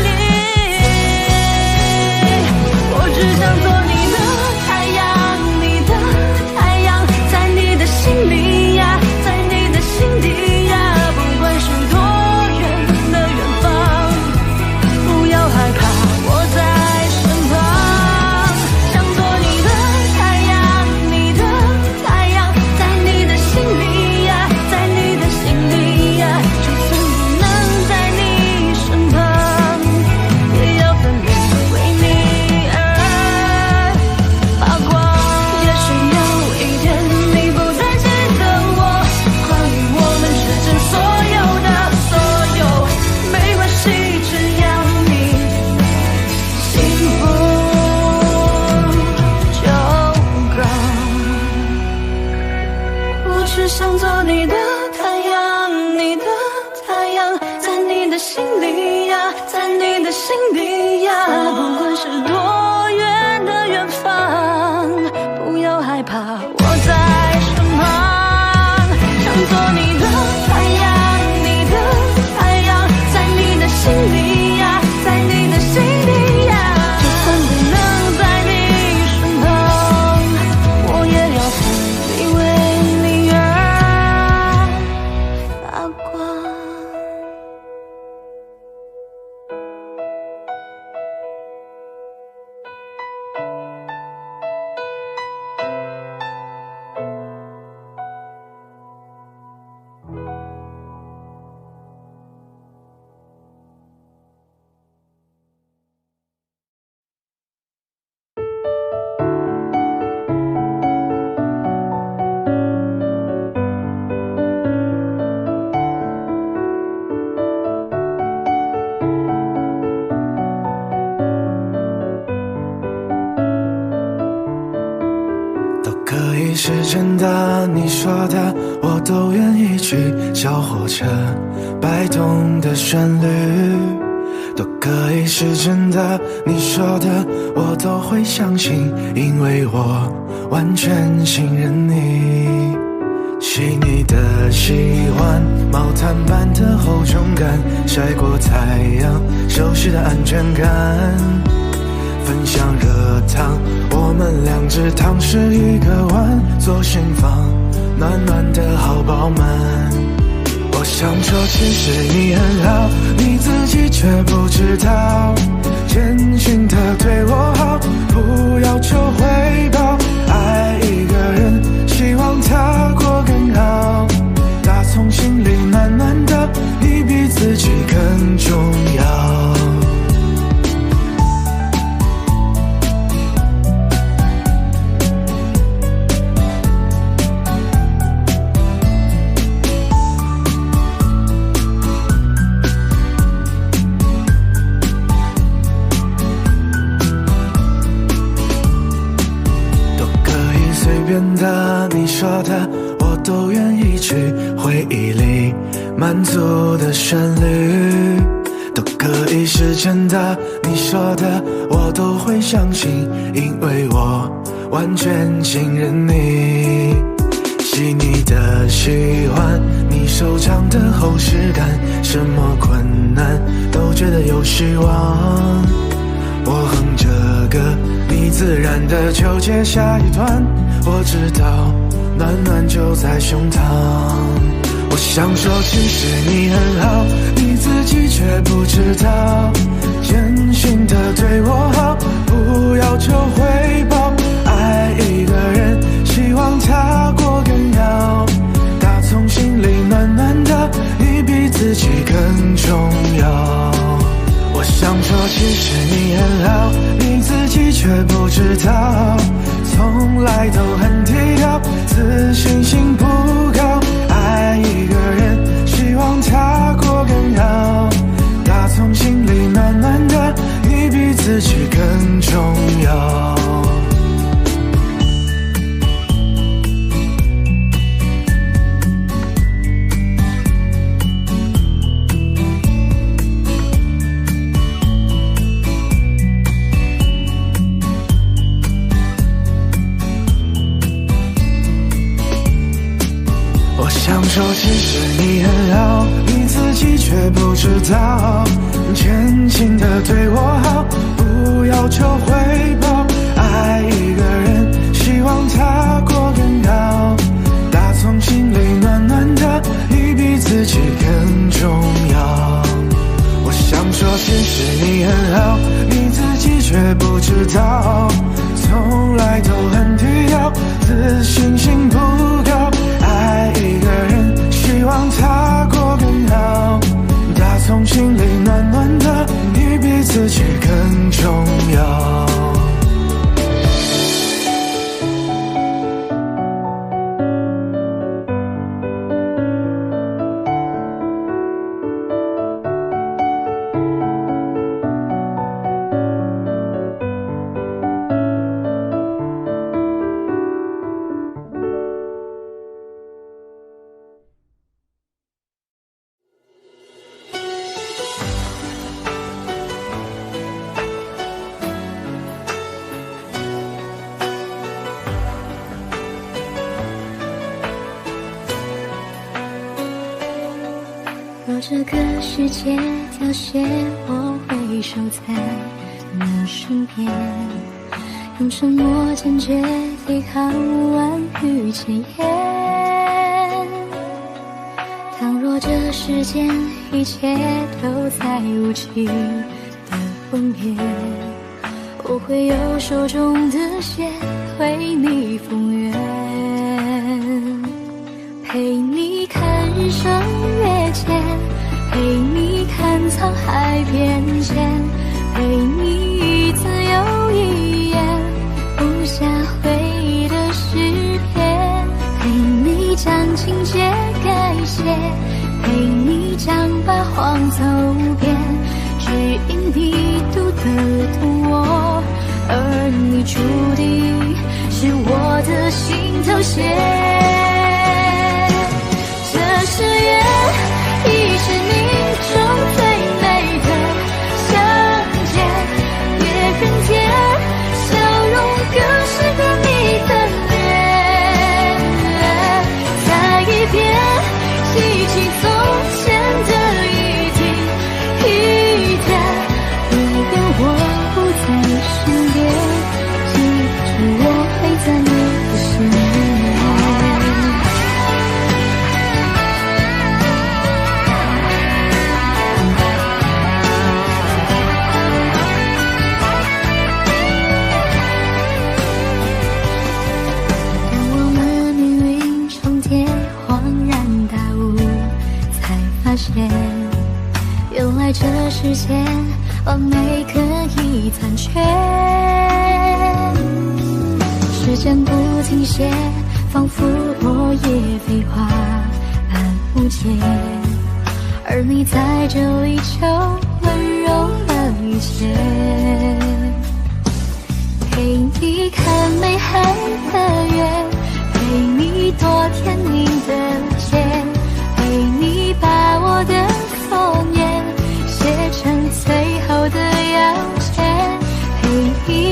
里。我只想做你的太阳，你的太阳，在你的心里呀，在你的心底呀，不管是多远的远方，不要害怕，我在身旁。想做你的太阳，你的太阳，在你的心里呀，在你的心里呀，就算不能在你身旁，也要奋力为你而发光。也许有一天你不再记得我，关于我们之间所有的所有，没关系，只要你幸福就够。我只想做你的太阳，你的太阳，在你的心里呀，在你的心底呀，不管是多远的远方，不要害怕，我在身旁。想做你的太阳，你的太阳，在你的心里呀，在你的心底呀，就算不能在你身旁，我也要奋力为你而发光。都可以是真的，你说的我都愿意去。小火车摆动的旋律，都可以是真的，你说的我都会相信，因为我完全信任你。细腻的喜欢，毛毯般的厚重感，晒过太阳，熟悉的安全感。分享热汤，我们两只汤匙一个碗，左心房暖暖的好饱满。我想说其实你很好，你自己却不知道，真心的对我好，不要求回报。爱一个人，希望他过更好，打从心里暖暖的，你比自己更重要。便的，你说的，我都愿意去。回忆里满足的旋律，都可以实现的，你说的，我都会相信，因为我完全信任你。细腻的喜欢，你手掌的厚实感，什么困难都觉得有希望。我哼着歌，你自然的就接下一段，我知道暖暖就在胸膛。我想说其实你很好，你自己却不知道，真心的对我好，不要求回报。爱一个人，希望他过更好，打从心里暖暖的，你比自己更重要。我想说其实你很好，你自己却不知道，从来都很低调，自信心不高。爱一个人，希望他过更好，打从心里暖暖的，你比自己更重要。想说其实你很好，你自己却不知道，真心的对我好，不要求回报。爱一个人，希望他过更好，打从心里暖暖的，你比自己更重要。我想说其实你很好，你自己却不知道，从来都很低调，自信心不高。爱一个人，希望他过更好，打从心里暖暖的，你比自己更重要。若这个世界凋谢，我会守在你身边，用沉默坚决抵抗万语千言。倘若这世间一切都在无情的毁灭，我会用手中的线为你封缘，陪你看日升月减，陪你看沧海变迁，陪你一字又一言，不下回忆的诗篇，陪你将情节改写，陪你将八荒走遍，只因你读得懂我，而你注定是我的心头血。这誓言已是命中最美的相见，别人间笑容更适合你的脸。再一遍记起从前的一天一天，如果我不在身边，记住我会在你的身边。原来这世间完美可以残缺，时间不停歇，仿佛落叶飞花般无解，而你在这里就温柔了一切，陪你看美海的月，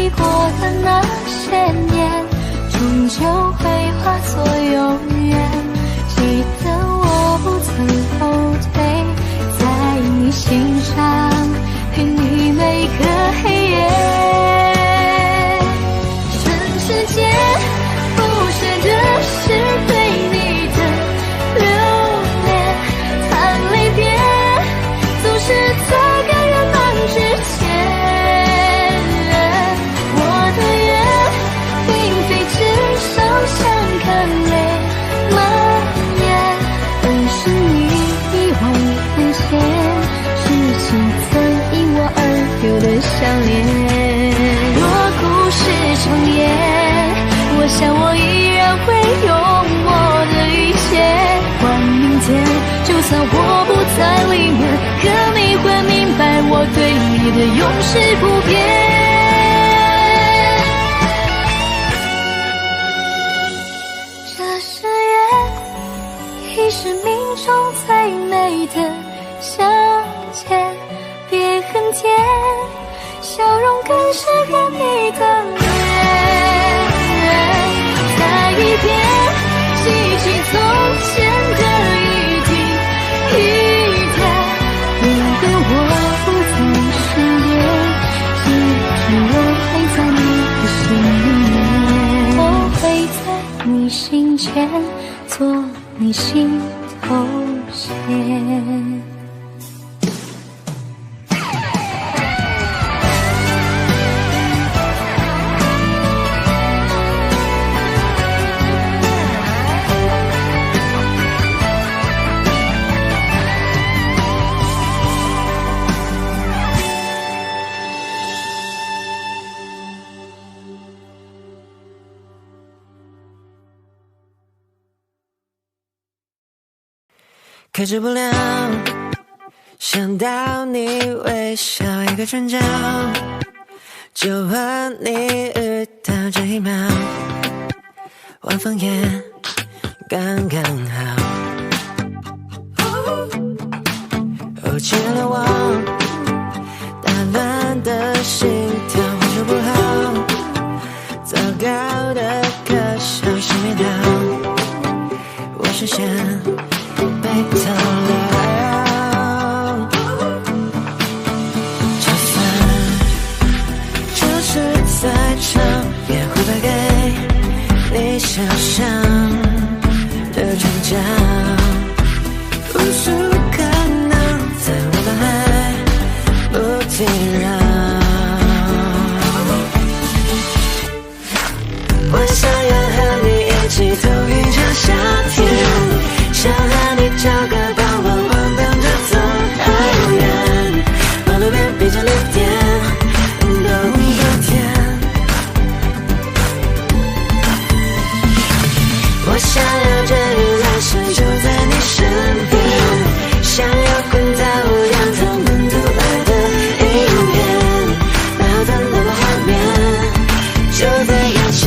历过的那些年，终究会化作永远。记得我不曾后退，在你心上陪你每个黑夜。全世界不屑的是对你的留恋，谈离别总是在该圆满之前。我的愿并非只剩下看泪蔓延，而是你一往无前，是情曾因我而有的相恋。若故事重演，我想我依然会用我的一切换明天。就算我不在里面，可你会明白我对你的永世不变。这誓言已是命中最美的相见，别恨天，笑容更是给你的脸。再一遍记起从前的一天一天，如果我不在身边，记住我会在你的心里面，我会在你心间做你心头线。克制不了，想到你微笑一个转角，就和你遇到这一秒，晚风也刚刚好。哦，亲爱的我，打乱的心跳恢复不好，糟糕的可笑是没到，我视线被偷了，就算就是再长，也会败给你想象的转角，无数可能在我脑海不停绕。我想要和你一起走一场夏天，想和你找个傍晚，荒荡着走好远，马路边闭着绿店，都有甜。我想要这日来世就在你身边，想要滚在无氧他们都爱的影片，矛盾的画面就在眼前。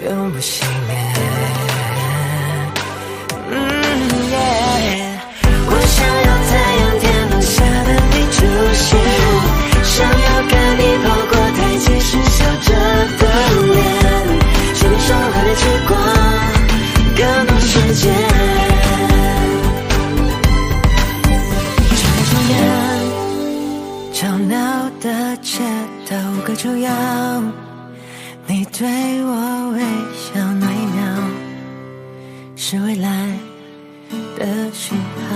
永不熄灭。我想要在阳天落下的你出现，想要跟你跑过台阶时笑着的脸，是你说话的烛光，更多时间。抽烟，吵闹的街道无可救药，你对我微笑那一秒，是未来的讯号。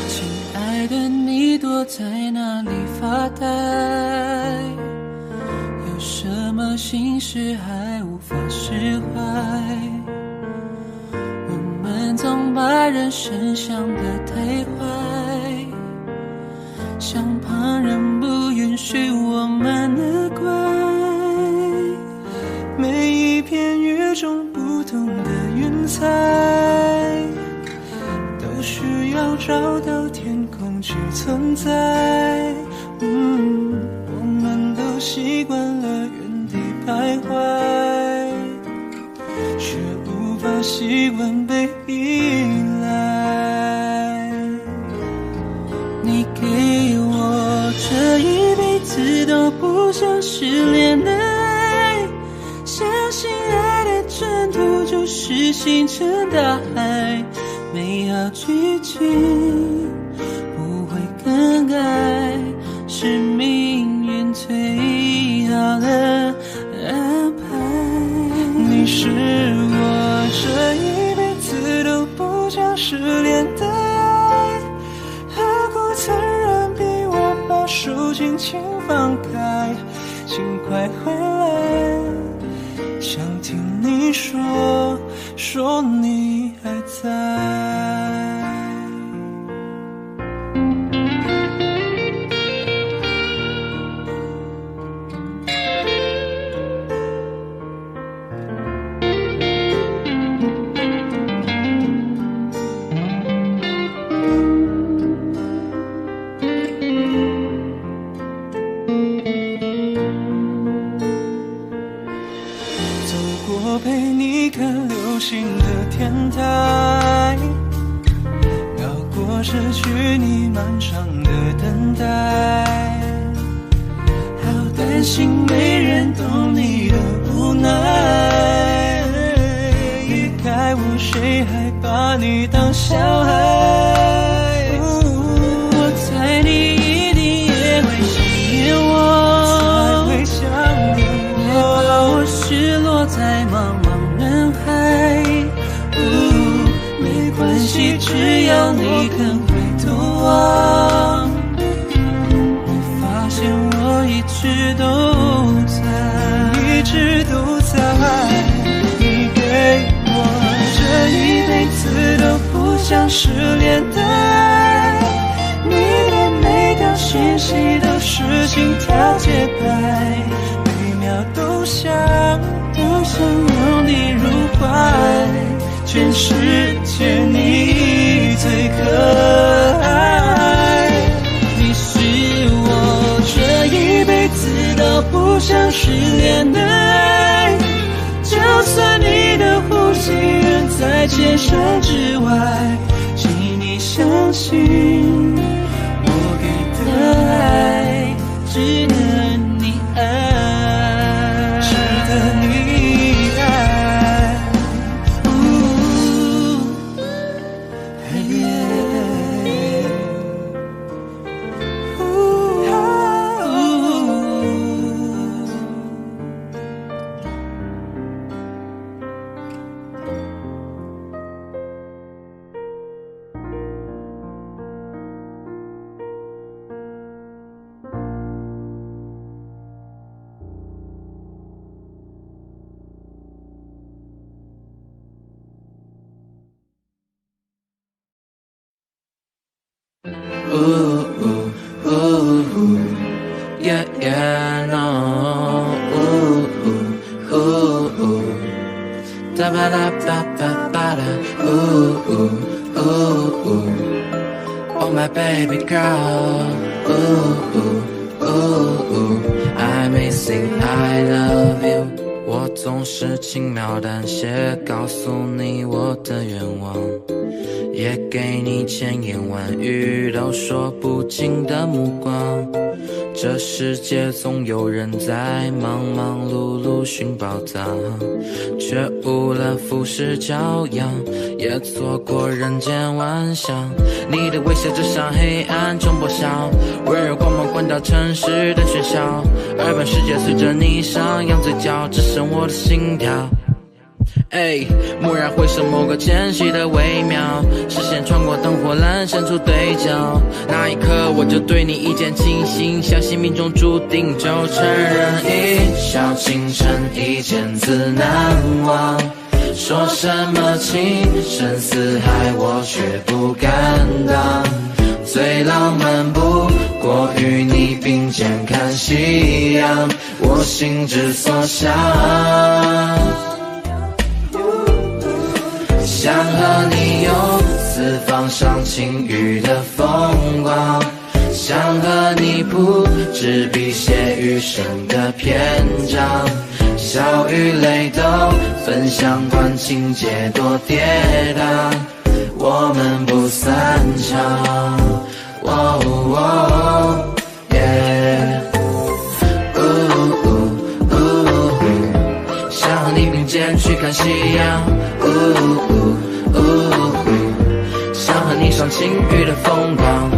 亲爱的，你躲在哪里发呆？有什么心事还无法释怀？我们总把人生想得太坏，像旁人不允许我们的怪。每一片与众不同的云彩，都需要找到天空去存在。我们都习惯了原地徘徊，却无法习惯被依赖。你给我这一辈子都不想失联的爱，相信爱的征途就是星辰大海，美好剧情不会更改，是命运最好的安排。你是我这一辈子都不想失联的爱，何苦残忍逼我把手轻轻放开？请快回来，想听你说你还在。走过陪你看流星的天台，绕过失去你漫长的等待，好担心没人懂你的无奈，离开我谁还把你当小孩？我猜你一定也会想念我，才会想念我，别把我失落在茫茫人海。没关系，只要你肯回头望，会发现我一直都在，一直都在。你给我这一辈子都不想失联的爱，你的每条讯息都是心跳节拍，每秒都想拥你入怀，全世界你最可爱。你是我这一辈子都不想失联的爱，就算你的呼吸远在千山之外，请你相信我给的爱值得你爱，值得你爱。Yeah, yeah, no. Da ba da ba ba ba da. Oh my baby girl. I may sing I love you. 我总是轻描淡写告诉你我的愿望，也给你千言万语都说不尽的目光。这世界总有人在忙忙碌碌寻宝藏，却误了浮世骄阳，也错过人间万象。你的微笑就像黑暗中破晓，温柔光芒关掉城市的喧嚣，二半世界随着你上扬嘴角，只剩我的心跳。蓦然回首，某个间隙的微妙，视线穿过灯火阑珊处对角，那一刻我就对你一见倾心，相信命中注定，就承认一笑倾城，一见自难忘。说什么情深似海，我却不敢当。最浪漫不过与你并肩看夕阳，我心之所向。想和你游四方赏晴雨的风光，想和你谱纸笔写余生的篇章，笑与泪都分享，管情节多跌宕，我们不散场。想和你并肩去看夕阳，想和你赏晴雨的风光，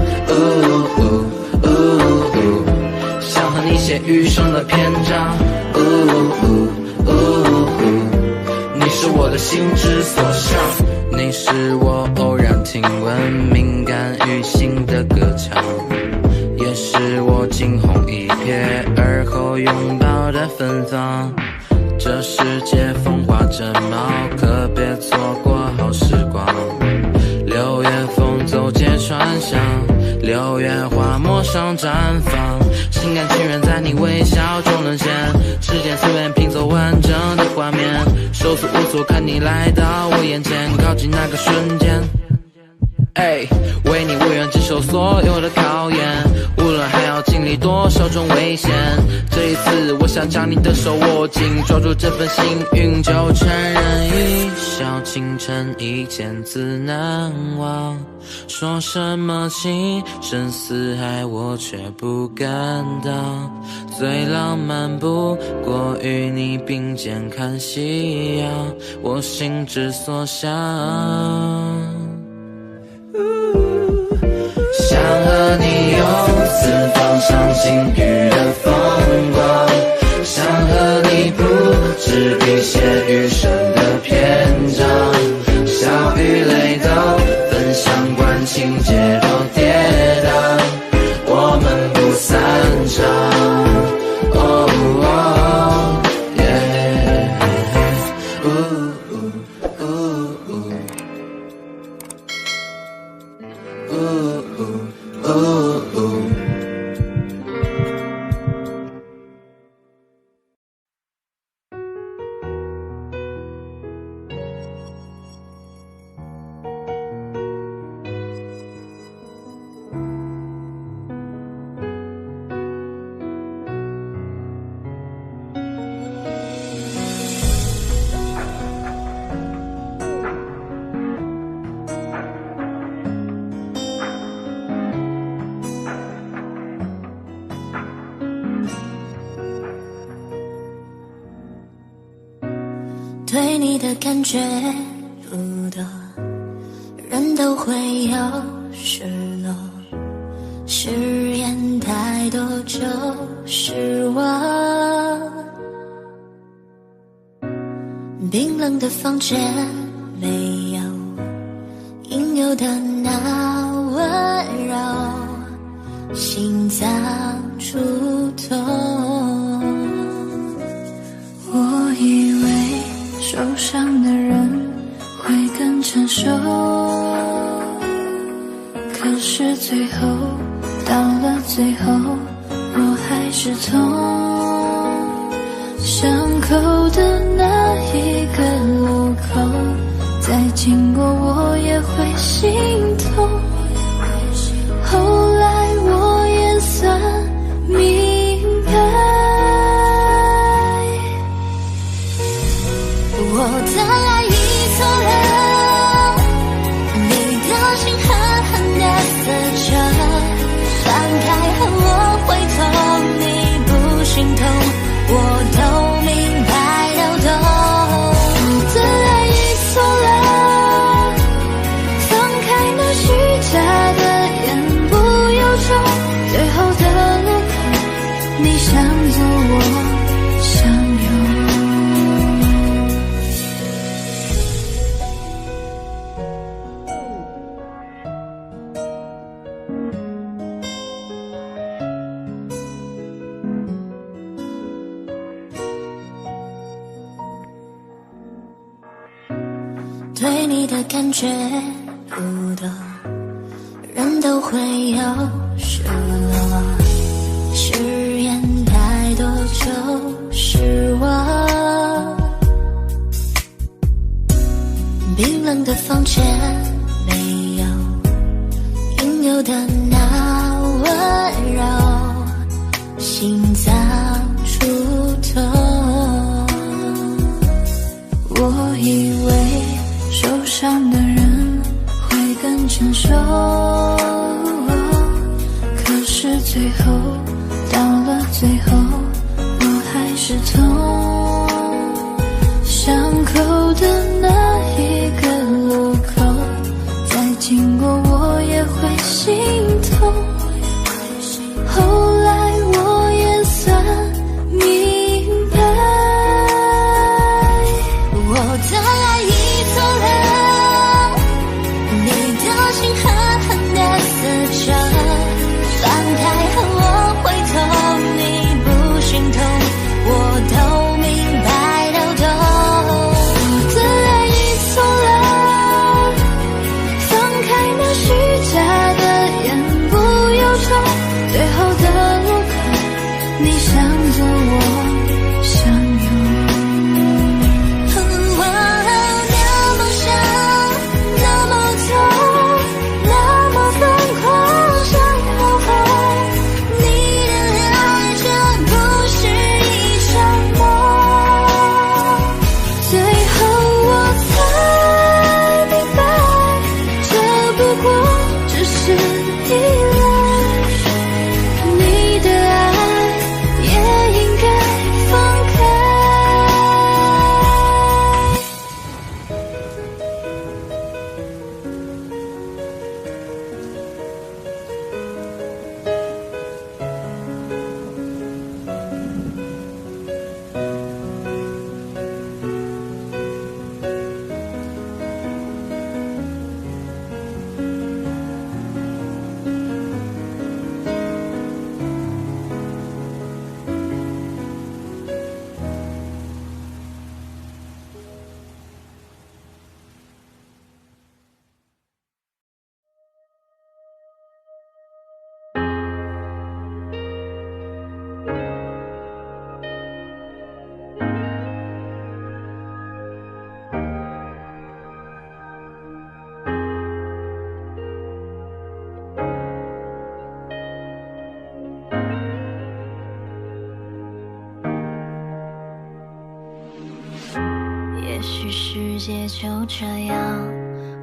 想和你写余生的篇章，你是我的心之所向，你是我偶然听闻敏感于心的歌唱，也是我惊鸿一瞥而后拥抱的芬芳。这世界风华正茂，可别错过好时光。六月风走街串巷，六月花陌上绽放，心甘情愿在你微笑中沦陷，时间随便拼凑完整的画面，手足无措看你来到我眼前，靠近那个瞬间。为你我愿接受所有的考验，无论还要经历多少种危险，这一次我想将你的手握紧，抓住这份幸运，就承认一笑倾城，一见自难忘。说什么情深似海，我却不敢当。最浪漫不过与你并肩看夕阳，我心之所向。想和你游四方赏晴雨的风光，想和你谱纸笔写余生的篇章，笑与泪都分享，管情节多跌宕，我们不散场。对你的感觉不多，人都会有失落，誓言太多就失望。冰冷的房间没有应有的那温柔，心脏触痛。我以为受伤的人会更成熟，可是最后，到了最后，我还是痛。伤口的那一个路口，再经过我也会心痛。后来我也算明白，我的爱已错了，你的心狠狠地撕着，放开后我会痛，你不心痛，我都明白都懂。我的爱已错了，放开那虚假的言不由衷，最后的路口，你想走我想有。对你的感觉不多，人都会有失落，誓言太多就是我。冰冷的房间没有应有的那温柔，心脏触痛。我以为受伤的人会更成熟，可是最后，到了最后，我还是痛。伤口的那一个路口，再经过我也会心痛。后来我也算明白，我的爱已错了，你的心狠狠地撕着，放开后我会痛，你不心痛，我都明白都懂。我的爱已错了，放开那虚假的言不由衷，最后的路口，你想走我想有。我那么想，那么痛，那么疯狂想要后，你的爱这不是一场梦。最后我才明白，这不过只是依赖，你的爱也应该放开。也许世界就这样，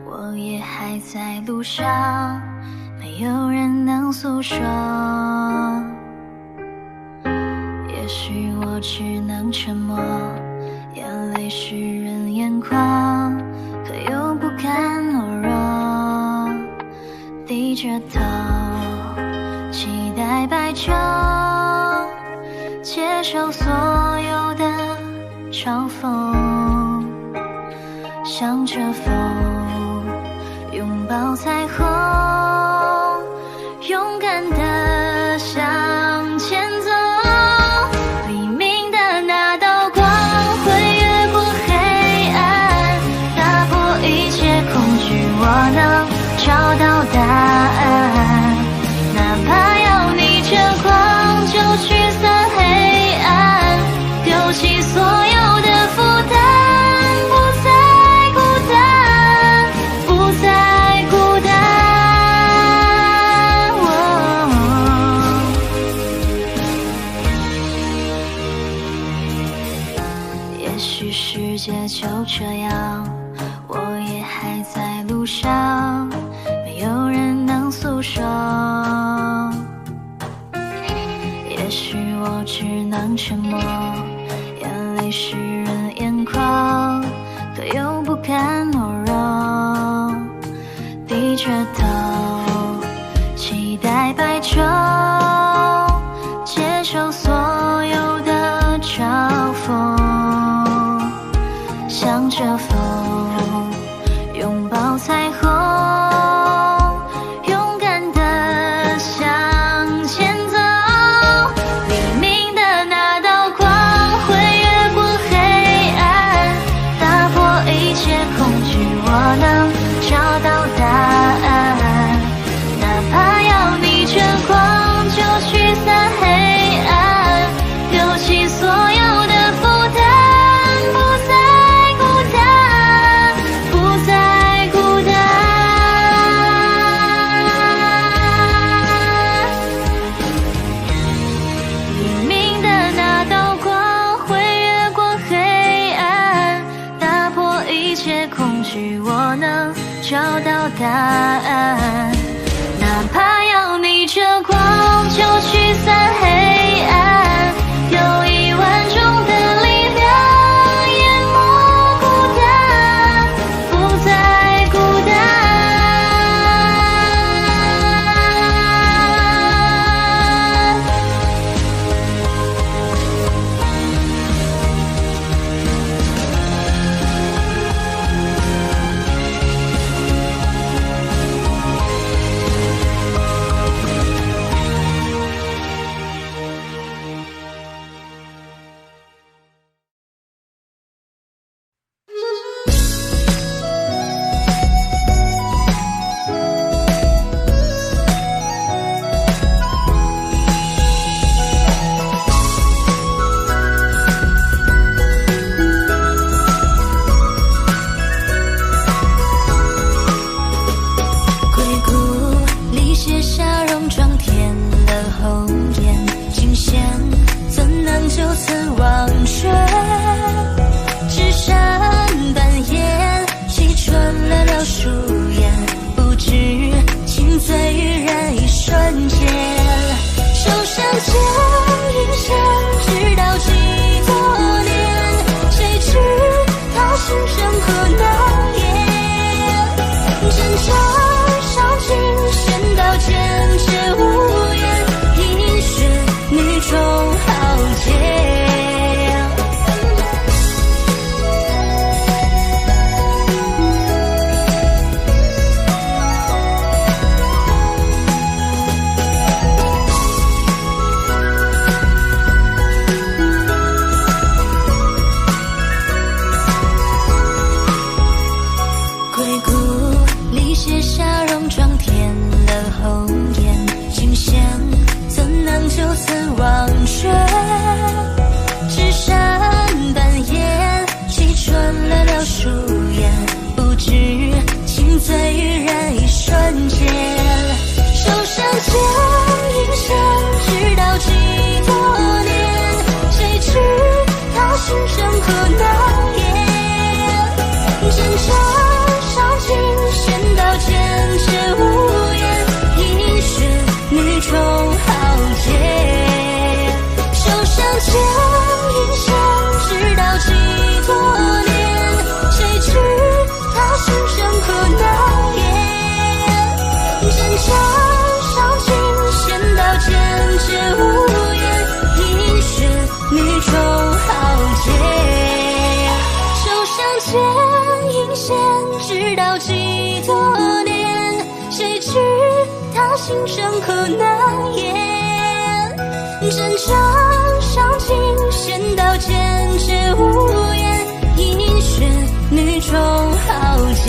我也还在路上，没有人能诉说。也许我只能沉默，眼泪湿润眼眶，可又不甘懦弱，低着头期待白昼，接受所有的嘲讽。向着风，拥抱彩虹，勇敢地向前走。黎明的那道光会越过黑暗，打破一切恐惧，我能找到答案，哪怕要逆着光就驱散黑暗，丢弃所有的负担，不再孤单，不再孤单。也许世界就这样，我也还在路上，没有人能诉说。也许我只能沉默，眼泪湿润眼眶，可又不敢懦弱，低着头，期待白昼，接受所有的嘲讽，向着风拥抱彩虹，勇敢地向前走。黎明的那道光会越过黑暗，打破一切恐惧，我能找到答案，哪怕要逆着光就驱散黑暗，丢弃所有的负担，不再孤单，不再孤单。黎明的那道光会越过黑暗，打破一切恐惧，我能找到答案，哪怕要逆着光就驱散黑暗，有1万种的力量淹没孤单，不再孤单。硅谷里写下戎装填了红颜，惊险怎能就此忘却？纸扇半掩，气穿了柳树叶，不知情醉于人一瞬间。手相牵，引线，直到几多年，谁知他心生何难言？挣扎上尽，先到坚决无言，一血女中豪杰。硅谷里写下戎装填了红颜，惊险怎能就此忘却？纸扇半掩，气穿了柳树叶，不知情醉于人一瞬间。手相牵，引线，直到几多年，谁知他心生何难言？挣扎上尽，先到坚决无言，一血女中豪杰。手相牵，引线，直到几多年，谁知他心生何难言？挣扎上尽，先到坚决无言，一血女中豪杰。手相牵，引线，直到几多年，谁知他心生何难言？挣扎上尽，先到坚决无言，一血女中豪杰。